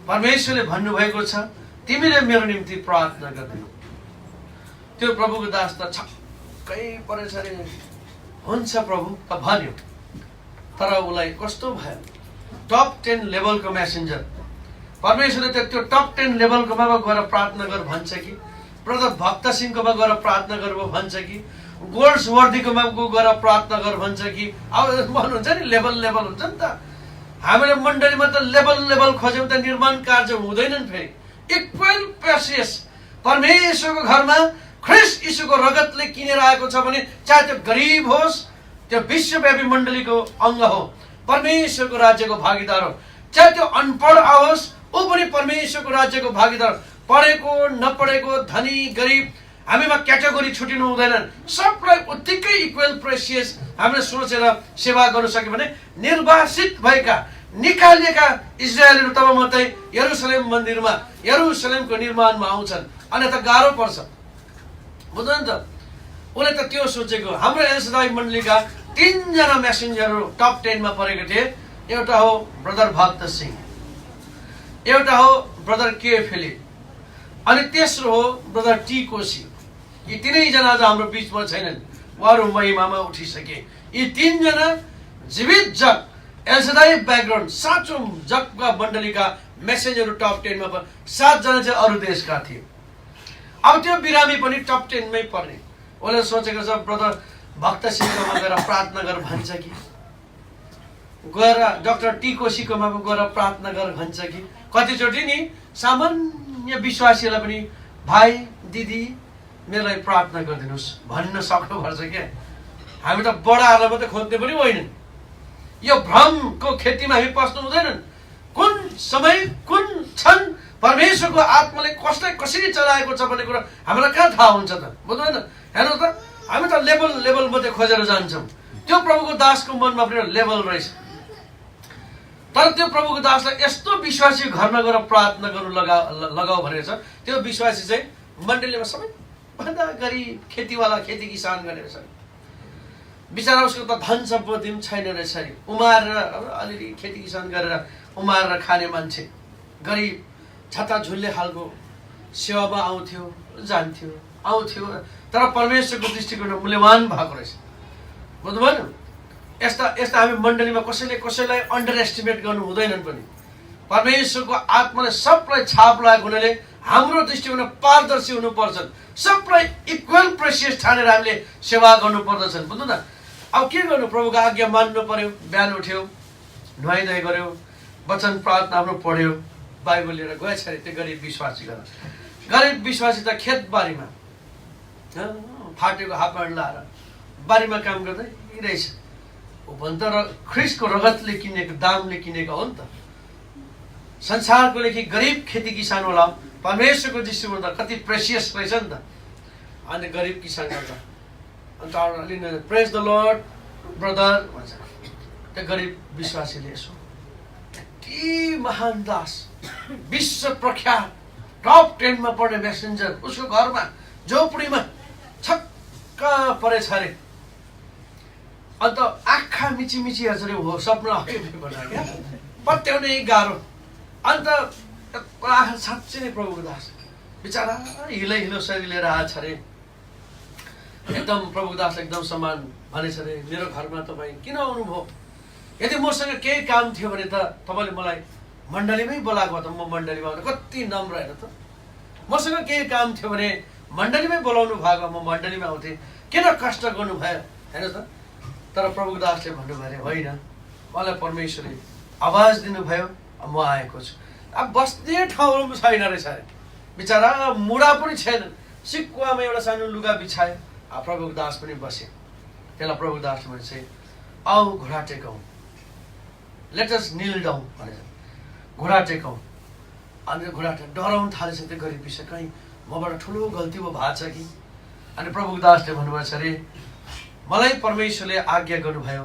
परमेश्वरले भन्नुभएको छ तिमीले मेरो निम्ति प्रार्थना गर्दै। त्यो प्रभुको दास त छक्कै परेछ अरे, हुन्छ प्रभु त भन्यो, तर उसलाई कस्तो भयो, टप 10 लेभलको मेसेन्जर परमेश्वरले त्यो टप 10 लेभलकोमा गएर प्रार्थना गर भन्छ कि, ब्रदर भक्त सिंहकोमा गएर प्रार्थना गर भन्छ कि, गोल्ड्स वर्दीकोमा गएर प्रार्थना गर भन्छ कि। अब भन्नुहुन्छ नि लेभल लेभल हुन्छ नि त। हामीले मण्डलीमा त लेभल लेभल खोज्यौँ त निर्माण कार्य हुँदैनन्। फेरि इक्वल प्रेसियस परमेश्वरको घरमा ख्रिस्ट यीशुको रगतले किनेर आएको छ भने, चाहे त्यो गरिब होस्, त्यो विश्वव्यापी मण्डलीको अङ्ग हो, परमेश्वरको राज्यको भागीदार हो। चाहे त्यो अनपढ आओस्, ऊ पनि परमेश्वरको राज्यको भागीदार। पढेको नपढेको, धनी गरिब, हामीमा क्याटेगोरी छुटिनु हुँदैनन्। सबलाई उत्तिकै इक्वल प्रेसियस हामीले सोचेर सेवा गर्न सक्यो भने निर्वासित भएका निकालिएका इजरायलीहरू तब मात्रै यरुसलेम मन्दिरमा यरुसलेमको निर्माणमा आउँछन्, अन्यथा गाह्रो पर्छ। बुझ्नु नि त? उसले त त्यो सोचेको। हाम्रो एलसदाई मण्डलीका 3 जना मेसेन्जरहरू टप 10 मा परेको थिए। एउटा हो ब्रदर भक्त सिंह, एउटा हो ब्रदर के फिलिप, अनि तेस्रो हो ब्रदर टी कोशी। यी 3 जना आज हाम्रो बीचमा छैनन्, उहाँहरू महिमामा उठिसके। यी 3 जना जीवित जग एलसदाई ब्याकग्राउन्ड साँचो जगका मण्डलीका मेसेन्जरहरू टप 10 मा 7 जना चाहिँ अरू देशका थिए। अब त्यो बिरामी पनि टप 10 मै पर्ने। उसले सोचेको छ ब्रदर भक्त सिंहकोमा गएर प्रार्थना गर भन्छ कि, गएर डाक्टर टी कोशीकोमा गएर प्रार्थना गर भन्छ कि। कतिचोटि नि सामान्य विश्वासीलाई पनि भाइ दिदी मेरोलाई प्रार्थना गरिदिनुहोस् भन्न सक्नुपर्छ क्या। हामी त बडाहरूलाई मात्रै खोज्ने पनि होइन। यो भ्रमको खेतीमा हामी पस्नु हुँदैनन्। कुन समय कुन क्षण परमेश्वरको आत्माले कसलाई कसरी चलाएको छ भन्ने कुरा हामीलाई कहाँ थाहा हुन्छ त? बुझ्दैन? हेर्नु त, हामी त लेभल लेभल मात्रै खोजेर जान्छौँ। त्यो प्रभुको दासको मनमा पनि लेभल रहेछ। तर त्यो प्रभुको दासलाई यस्तो विश्वासी घरमा गएर प्रार्थना गर्नु लगाऊ भनेको छ। त्यो विश्वासी चाहिँ मण्डलीमा सबैभन्दा गरिब खेतीवाला, खेती किसान गर्ने रहेछ। बिचरा उसको त धन सम्पत्ति पनि छैन रहेछ। उमारेर अलिअलि खेती किसान गरेर उमारेर खाने मान्छे, गरिब छत्ता झुल्ले खालको सेवामा आउँथ्यो जान्थ्यो आउँथ्यो, तर परमेश्वरको दृष्टिकोण मूल्यवान भएको रहेछ। बुझ्नुभयो? यस्ता हामी मण्डलीमा कसैलाई अन्डर एस्टिमेट गर्नु हुँदैनन् पनि। परमेश्वरको आत्माले सबलाई छाप लगाएको हुनाले हाम्रो दृष्टिकोण पारदर्शी हुनुपर्छ। सबलाई इक्वल प्रेसियस ठानेर हामीले सेवा गर्नु पर्दछन्। बुझ्नु न? अब के गर्नु? प्रभुको आज्ञा मान्नु पर्यो। बिहान उठ्यो, नुहाइधुवाइ गर्यो, वचन प्रार्थना आफ्नो पढ्यो, बाइबल लिएर गएछ अरे त्यो गरिब विश्वासी घर। गरिब विश्वासी त खेतबारीमा फाटेको हाफ प्यान्ट लाएर बारीमा काम गर्दै रहेछ। ऊ भन्छ र ख्रिस्टको रगतले किनेको, दामले किनेको हो नि त। संसारको लेखी गरिब खेती किसान होला, परमेश्वरको दृष्टिमा त कति प्रेसियस रहेछ नि त। अनि गरिब किसान गर्दा अन्त अलि प्रेज द लर्ड ब्रदर भन्छ। त्यो गरिब विश्वासीले यसो यति महान दास, विश्व प्रख्यात टप 10 मा पढ्ने मेसेन्जर उसको घरमा झोपडीमा छक्क परेछ अरे। अन्त आँखा मिची मिची हेर्छ अरे, हो सपना बनायो क्या, पत्याउनै गाह्रो। अन्त साँच्चै नै प्रभुको दास बिचरा हिलो शरीर लिएर आएछ अरे। एकदम प्रभुको दासलाई एकदम सम्मान भनेछ अरे, मेरो घरमा तपाईँ किन आउनुभयो? यदि मसँग केही काम थियो भने त तपाईँले मलाई मण्डलीमै बोलाएको त म मण्डलीमा आउँदा कति नम्र हेर त। मसँग केही काम थियो भने मण्डलीमै बोलाउनु भएको, म मण्डलीमा आउँथेँ, किन कष्ट गर्नुभयो? हेर्नुहोस् त। तर प्रभुको दासले भन्नुभयो अरे होइन, मलाई परमेश्वरले आवाज दिनुभयो, म आएको छु। अब बस्ने ठाउँहरू पनि छैन रहेछ अरे। बिचरा मुढा पनि छैन, सिक्कुवामा एउटा सानो लुगा बिछाए। प्रभुको दास पनि बसे। त्यसलाई प्रभुको दासले भन्छ, आऊ घोडा टेकौँ, लेट अस निल डाउन भनेछ। घोडा टेकौँ। अनि घोडा डराउनु थालेछ त्यो गरिब विषय, कहीँ मबाट ठुलो गल्ती पो भएको छ कि। अनि प्रभुको दासले भन्नुभएको छ अरे, मलाई परमेश्वरले आज्ञा गर्नुभयो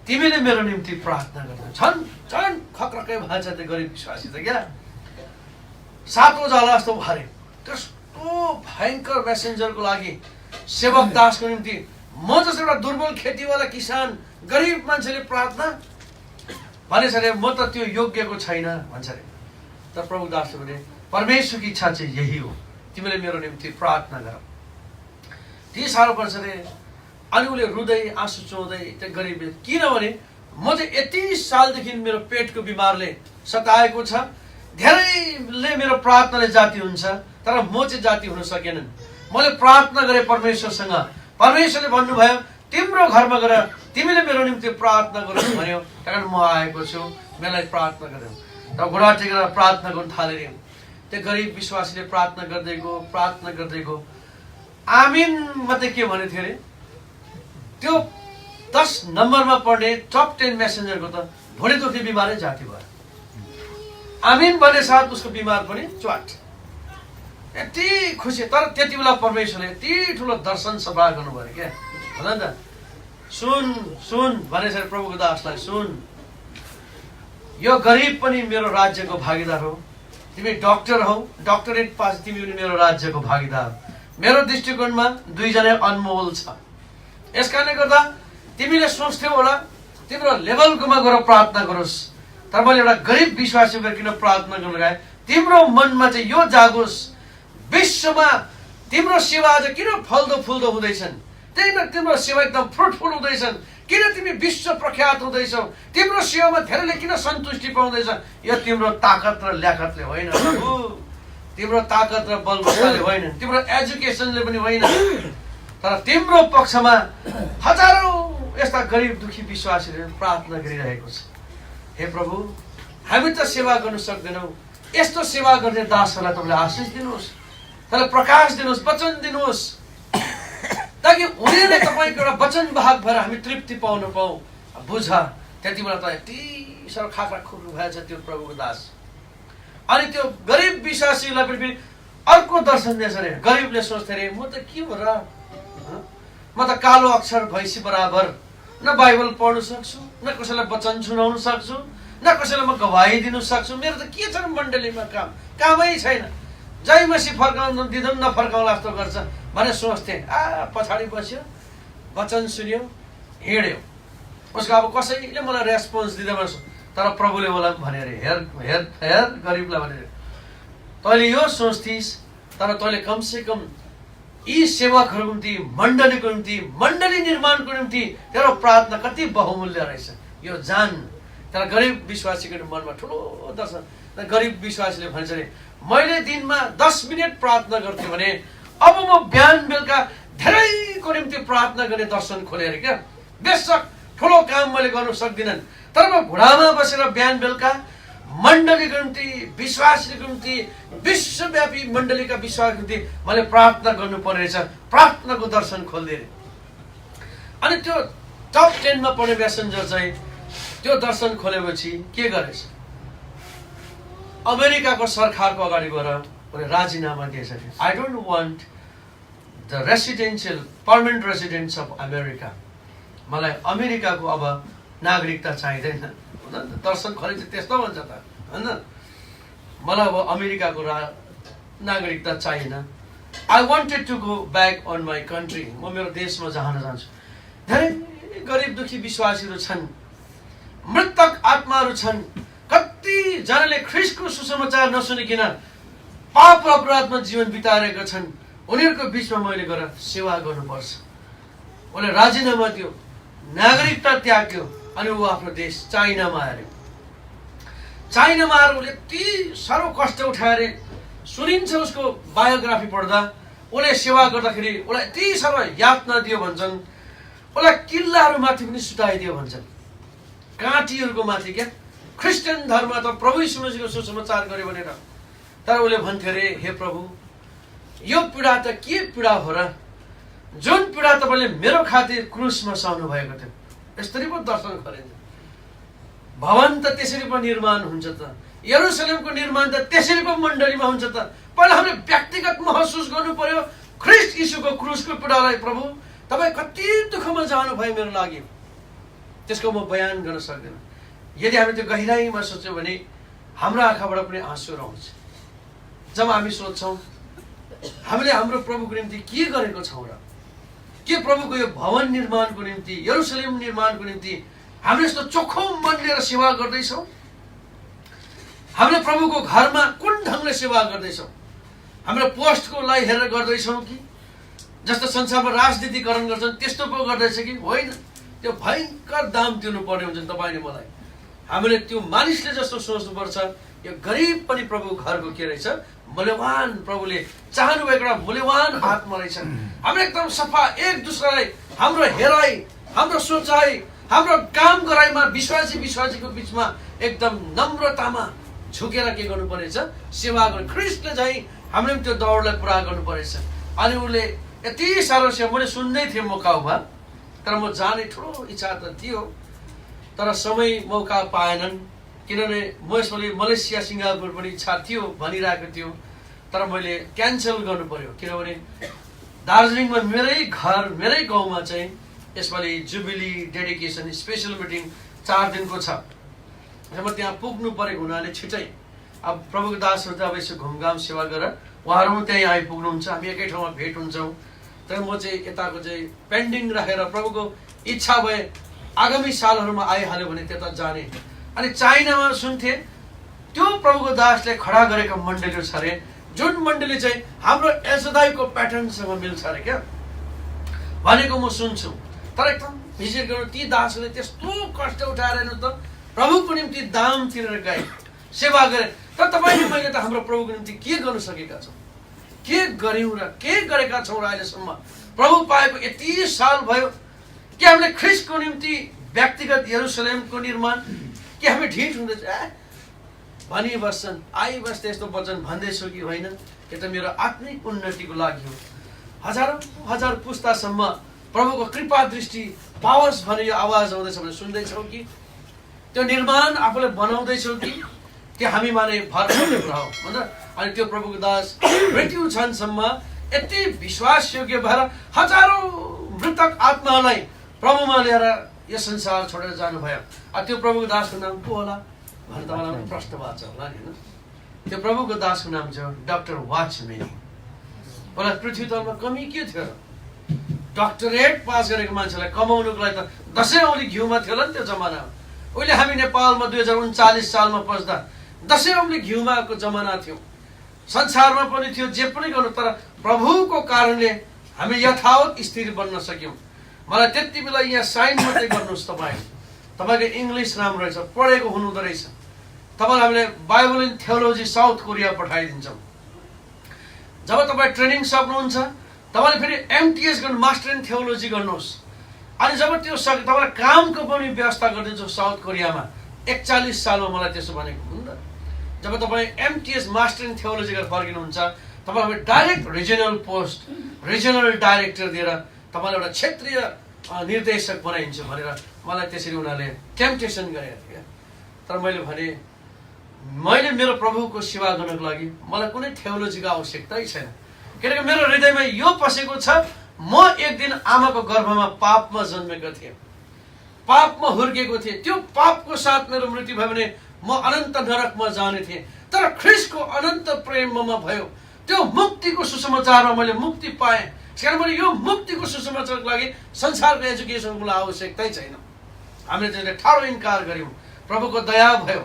तिमीले मेरो निम्ति प्रार्थना गर्नु। छन् छन् खक्रकै भएको छ त्यो गरिब विश्वासी त क्या। सातो जाला जस्तो भरे त्यस्तो भयङ्कर मेसेन्जरको लागि, सेवक दासको निम्ति म जस्तो एउटा दुर्बल खेतीवाला किसान गरिब मान्छेले प्रार्थना भनेछ अरे, म त त्यो योग्यको छैन भन्छ अरे। तर प्रभु दासले भने परमेश्वरको इच्छा चाहिँ यही हो, तिमीले मेरो निम्ति प्रार्थना गर। ती साह्रो पर्छ अरे। अनि उसले रुँदै आँसु चुहाउँदै त्यो गरिबले, किनभने म चाहिँ यति सालदेखि मेरो पेटको बिमारले सताएको छ, धेरैले मेरो प्रार्थनाले जाति हुन्छ तर म चाहिँ जाति हुन सकेनन्। मैले प्रार्थना गरेँ परमेश्वरसँग, परमेश्वरले भन्नुभयो तिम्रो घरमा गएर तिमीले मेरो निम्ति प्रार्थना गर्नु भन्यो, कारण म आएको छु, मलाई प्रार्थना गर्यो। र घोडा टेकेर प्रार्थना गर्नु थाले रे। त्यो गरिब विश्वासीले प्रार्थना गर्दै गयो, प्रार्थना गर्दै गयो। आमिन मात्रै के भने थियो अरे, त्यो 10 नम्बरमा पढ्ने टप 10 मेसेन्जरको त भुँडी दुख्ने बिमारै जाति भयो। आमिन भने साथ उसको बिमार पनि च्वाट। यति खुसी। तर त्यति बेला परमेश्वरले यति ठुलो दर्शन सभा गर्नुभयो क्या, होला नि त। सुन सुन भनेछ प्रभुको दासलाई, सुन यो गरिब पनि मेरो राज्यको भागीदार हो। तिमी डक्टर हौ, डक्टरेट पास, तिमी पनि मेरो राज्यको भागीदार। मेरो दृष्टिकोणमा दुईजना अनमोल छ। यस कारणले गर्दा तिमीले सोच्थ्यौ होला तिम्रो लेभलकोमा गएर प्रार्थना गरोस्, तर मैले एउटा गरिब विश्वासी भएर किन प्रार्थना गर्न लगाएँ, तिम्रो मनमा चाहिँ यो जागोस् विश्वमा तिम्रो सेवा आज किन फल्दो फुल्दो हुँदैछन्, तिम्रो सेवा एकदम फ्रुटफुल हुँदैछन्, किन तिमी विश्व प्रख्यात हुँदैछौ, तिम्रो सेवामा धेरैले किन सन्तुष्टि पाउँदैछ। यो तिम्रो ताकत र ल्याकतले होइन प्रभु, तिम्रो ताकत र बलबत्ताले होइन, तिम्रो एजुकेसनले पनि होइन, तर तिम्रो पक्षमा हजारौं यस्ता गरिब दुखी विश्वासीले प्रार्थना गरिरहेको छ। हे प्रभु, हामी त सेवा गर्न सक्दैनौँ, यस्तो सेवा गर्ने दासहरूलाई तपाईँले आशिष दिनुहोस्, तर प्रकाश दिनुहोस्, वचन दिनुहोस्, ताकि उनीहरूले तपाईँको एउटा वचन भाग भएर हामी तृप्ति पाउन पाऊँ। बुझ त्यति बेला त यति साह्रो खाक्रा खुर्नु भएछ त्यो प्रभुको दास। अनि त्यो गरिब विश्वासीलाई पनि अर्को दर्शन दिएछ अरे। गरिबले सोच्थे अरे, म त के हो र, म त कालो अक्षर भैँसी बराबर, न बाइबल पढ्नु सक्छु, न कसैलाई वचन सुनाउनु सक्छु, न कसैलाई म गवाही दिनु सक्छु, मेरो त के छ मण्डलीमा कामै छैन, जय मसी फर्काउनु दिँदा पनि नफर्काउला जस्तो गर्छ भने सोच्थे। पछाडि बस्यो, वचन सुन्यो, हिँड्यो, उसको अब कसैले मलाई रेस्पोन्स दिँदैन। तर प्रभुले मलाई भने अरे, हेर हेर हेर गरिबलाई भने तैँले यो सोच्थिस्, तर तैँले कमसेकम यी सेवकहरूको निम्ति, मण्डलीको निम्ति, मण्डली निर्माणको निम्ति तेरो प्रार्थना कति बहुमूल्य रहेछ यो जान। तर गरिब विश्वासीको मनमा ठुलो दर्शन। गरिब विश्वासीले भन्छ अरे, मैले दिनमा 10 मिनट प्रार्थना गर्थेँ भने अब म बिहान बेलुका धेरैको निम्ति प्रार्थना गर्ने दर्शन खोलेर क्या। बेशक ठुलो काम मैले गर्नु सक्दिनँ, तर म घोडामा बसेर बिहान बेलुका मण्डलीको निम्ति, विश्वासीको निम्ति, विश्वव्यापी मण्डलीका विश्वासको निम्ति मैले प्रार्थना गर्नुपर्ने रहेछ। प्रार्थनाको दर्शन खोल्दै। अनि त्यो टप 10 मा पढ्ने मेसेन्जर चाहिँ त्यो दर्शन खोलेपछि के गरेछ, अमेरिकाको सरकारको अगाडि गएर उनले राजीनामा दिएछ। I don't want the residential permanent residents of America, मलाई अमेरिकाको अब नागरिकता चाहिँदैन। दर्शन खोले चाहिँ त्यस्तो भन्छ त होइन, मलाई अब अमेरिकाको नागरिकता चाहिएन। I wanted to go back on my country, म मेरो देशमा जान चाहन्छु। धेरै गरिब दुखी विश्वासीहरू छन्, मृतक आत्माहरू छन्, कतिजनाले ख्रिस्टको सुसमाचार नसुनिकन पाप र अपराधमा जीवन बिताएका छन्। उनीहरूको बिचमा मैले गएर सेवा गर्नुपर्छ। उनले राजीनामा दियो, नागरिकता त्याग्यो, अनि ऊ आफ्नो देश चाइनामा आयो। चाइनामा आएर उसले यति साह्रो कष्ट उठाएर सुनिन्छ। उसको बायोग्राफी पढ्दा उसले सेवा गर्दाखेरि उसलाई यति साह्रो यातना दियो भन्छन्, उसलाई किल्लाहरू माथि पनि सुताइदियो भन्छन्, काँटीहरूको माथि क्या, क्रिस्चियन धर्म अथवा प्रभु यीशु मसीहको सुसमाचार गर्यो भनेर। तर उसले भन्थ्यो अरे, हे प्रभु, यो पीडा त के पीडा हो र, जुन पीडा तपाईँले मेरो खातिर क्रुसमा सहनु भएको थियो। यसरी पो दर्शन गरिन्छ। भवन त त्यसरी पो निर्माण हुन्छ त, यरुसलेमको निर्माण त त्यसरी पो मण्डलीमा हुन्छ त। पहिला हामीले व्यक्तिगत महसुस गर्नु पर्यो ख्रीष्ट यीशुको क्रुसको पीडालाई। प्रभु, तपाईँ कति दुःखमा जानुभयो मेरो लागि, त्यसको म बयान गर्न सक्दिनँ। यदि हामी त्यो गहिराइमा सोच्यौँ भने हाम्रो आँखाबाट पनि आँसु आउँछ जब हामी सोध्छौँ हामीले हाम्रो प्रभुको निम्ति के गरेको छौँ र, के प्रभुको यो भवन निर्माणको निम्ति, यरुसलेम निर्माणको निम्ति हामीले यस्तो चोखो मन लिएर सेवा गर्दैछौँ? हामीले प्रभुको घरमा कुन ढङ्गले सेवा गर्दैछौँ? हाम्रो पोस्टको लागि हेरेर गर्दैछौँ कि जस्तो संसारमा राजनीतिकरण गर्छन् त्यस्तो पो गर्दैछ कि होइन? त्यो भयङ्कर दाम तिर्नुपर्ने हुन्छ तपाईँले मलाई। हामीले त्यो मानिसले जस्तो सोच्नुपर्छ, यो गरिब पनि प्रभु घरको के रहेछ, मूल्यवान, प्रभुले चाहनु भएको एउटा मूल्यवान आत्मा रहेछ। हामीले एकदम सफा एक दुसरालाई, हाम्रो हेराइ, हाम्रो सोचाइ, हाम्रो काम गराइमा विश्वासीको बिचमा एकदम नम्रतामा झुकेर के गर्नु परेछ, सेवा गर्नु। ख्रीष्टले चाहिँ हामीले त्यो दौडलाई पुरा गर्नु परेछ। अनि उसले यति साह्रो सेवा, मैले सुन्दै थिएँ मकाउमा, तर म जाने ठुलो इच्छा त थियो, तर समय मौका पाएनन्। किनभने मैले मलेसिया सिङ्गापुर पनि इच्छा थियो भनिरहेको थियो, तर मैले क्यान्सल गर्नु पर्यो। किनभने दार्जिलिङमा मेरै घर, मेरै गाउँमा चाहिँ यसपालि जुबिली डेडिकेसन स्पेसल मिटिङ 4 दिनको छ। म त्यहाँ पुग्नु परेको हुनाले छिटै, अब प्रभुको दासहरू त अब यसो घुमघाम सेवा गरेर उहाँहरू पनि त्यहीँ आइपुग्नुहुन्छ, हामी एकै ठाउँमा भेट हुन्छौँ। तर म चाहिँ यताको चाहिँ पेन्डिङ राखेर प्रभुको इच्छा भए आगामी सालहरूमा आइहाल्यो भने त्यता जाने। अनि चाइनामा सुन्थेँ त्यो प्रभुको दासले खडा गरेको मण्डलीहरू छ अरे, जुन मण्डली चाहिँ हाम्रो एजदाईको प्याटर्नसँग मिल्छ अरे क्या भनेको म सुन्छु। तर एकदम भिजिट गर्नु, ती दासहरूले त्यस्तो कष्ट उठाएर हेर्नु त प्रभुको निम्ति दाम तिरेर गए, सेवा गरे। तर तपाईँले मैले त हाम्रो प्रभुको निम्ति के गर्न सकेका छौँ, के गऱ्यौँ र के गरेका छौँ र अहिलेसम्म? प्रभु पाएको यति साल भयो कि हामीले ख्रीष्टको निम्ति व्यक्तिगत यरुसलेमको निर्माण कि हामी ढिट हुँदैछ भनिबस्छन्, आइबस्छ यस्तो वचन भन्दैछु कि होइन, यो त मेरो आत्मिक उन्नतिको लागि हो। हजार पुस्तासम्म प्रभुको कृपा दृष्टि पाओस् भने यो आवाज आउँदैछ भने सुन्दैछौँ कि त्यो निर्माण आफूले बनाउँदैछौँ कि हामी माने भर पर्ने कुरा हो भन्छ। अनि त्यो प्रभुको दास मृत्यु क्षणसम्म यति विश्वासयोग्य भएर हजारौँ मृतक आत्मालाई प्रभुमा लिएर यो संसार छोडेर जानुभयो। त्यो प्रभुको दासको नाम को होला भनेर तपाईँलाई प्रश्न भएको छ होला नि होइन? त्यो प्रभुको दासको नाम छ डाक्टर वाचम्यान। मलाई पृथ्वी तलमा कमी के थियो र? डक्टरेट पास गरेको मान्छेलाई कमाउनुको लागि त 10 औँली घिउमा थियो होला नि त्यो जमानामा। उहिले हामी नेपालमा 2039 सालमा पस्दा 10 औँली घिउमाको जमाना थियो, संसारमा पनि थियो, जे पनि गर्नु। तर प्रभुको कारणले हामी यथावत स्थिर बन्न सक्यौँ। मलाई त्यति बेला यहाँ साइन मात्रै गर्नुहोस्, तपाईँको इङ्ग्लिस राम्रो रहेछ, पढेको हुनुहुँदो रहेछ, तपाईँलाई हामीले Bible in theology south Korea पठाइदिन्छौँ। जब तपाईँ ट्रेनिङ सक्नुहुन्छ तपाईँले फेरि एमटिएस गर्नु, मास्टर इन थियोलोजी गर्नुहोस्। अनि जब त्यो तपाईँलाई कामको पनि व्यवस्था गरिदिन्छु साउथ कोरियामा। 41 सालमा मलाई त्यसो भनेको हुन् त। जब तपाईँ एमटिएस मास्टर इन थियोलोजी गरेर फर्किनुहुन्छ, तपाईँलाई direct regional post, regional director दिएर तपाईँलाई एउटा क्षेत्रीय निर्देशक बनाइन्छ भनेर मलाई त्यसरी उनीहरूले टेम्पटेसन गरेका थिए। तर मैले भने मैले मेरो प्रभुको सेवा गर्नको लागि मलाई कुनै थियोलोजीको आवश्यकतै छैन। किनकि मेरो हृदयमा यो पसेको छ, म एक दिन आमाको गर्भमा पापमा जन्मेको थिएँ, पापमा हुर्केको थिएँ। त्यो पापको साथ मेरो मृत्यु भयो भने म अनन्त नरकमा जाने थिएँ। तर ख्रीष्टको अनन्त प्रेम ममा भयो, त्यो मुक्तिको सुसमाचारमा मैले मुक्ति पाएँ। त्यसकारण मैले यो मुक्तिको सुसमाचारको लागि संसारको एजुकेसनको मलाई आवश्यकतै छैन। हामीले त्यसले ठाडो इन्कार गऱ्यौँ, प्रभुको दया भयो।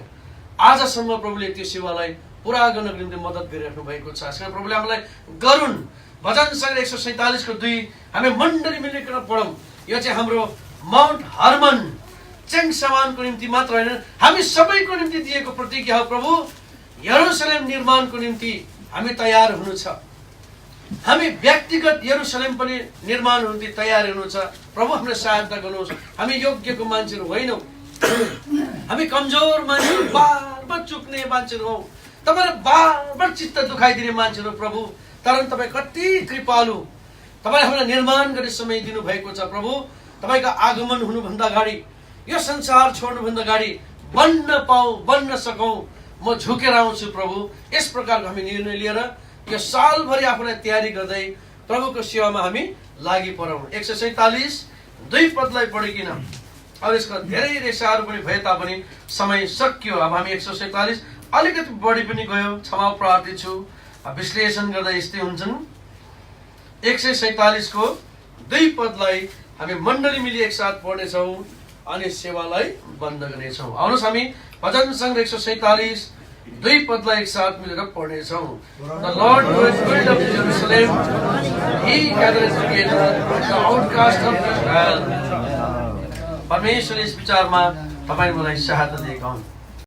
आजसम्म प्रभुले त्यो सेवालाई पुरा गर्नको निम्ति मद्दत गरिराख्नु भएको छ। त्यसकारण प्रभुले हामीलाई गरून्। भजन सङ्ग्रह 147:2 हामी मण्डली मिलेर पढौँ। यो चाहिँ हाम्रो माउन्ट हर्मन चेङसवानको निम्ति मात्र होइन, हामी सबैको निम्ति दिएको प्रतिज्ञा हो। प्रभु, यरुसलेम निर्माणको निम्ति हामी तयार हुनु छ। हामी व्यक्तिगत यरुसलेम पनि निर्माण हुनु तयार हुनु छ। प्रभु, हामीलाई सहायता गर्नुहोस्। हामी योग्यको मान्छेहरू होइनौँ, हामी कमजोर मान्छेहरू, बार चुक्ने मान्छेहरू हौ। तपाईले बार चित्त दुखाइदिने मान्छेहरू प्रभु, तर तपाईँ कति कृपालु। तपाईले हामीलाई निर्माण गर्ने समय दिनु भएको छ प्रभु। तपाईँको आगमन हुनुभन्दा अगाडि, यो संसार छोड्नुभन्दा अगाडि बन्न सकौँ, म झुकेर आउँछु प्रभु। यस प्रकारको हामी निर्णय लिएर यो सालभरि आफूलाई तयारी गर्दै प्रभुको सेवामा हामी लागि परौँ। 147 2 पदलाई पढिकिन, अब यसको धेरै रेसाहरू पनि भए तापनि समय सकियो। अब हामी 147 अलिकति बढी पनि गयो, क्षमा प्रार्थी छु। विश्लेषण गर्दा यस्तै हुन्छन्। 147 को 2 पदलाई हामी मण्डली मिली एकसाथ पढ्नेछौँ अनि सेवालाई बन्द गर्नेछौँ। आउनुहोस् हामी भजन सङ्ग्रह 147 2 पदलाई एकसाथ मिलेर पढ्नेछौँ। The Lord will build up Jerusalem, He gathers together the outcast of Israel. परमेश्वर इस विचारमा तपाईँ मलाई सहायता दिएका हुन्।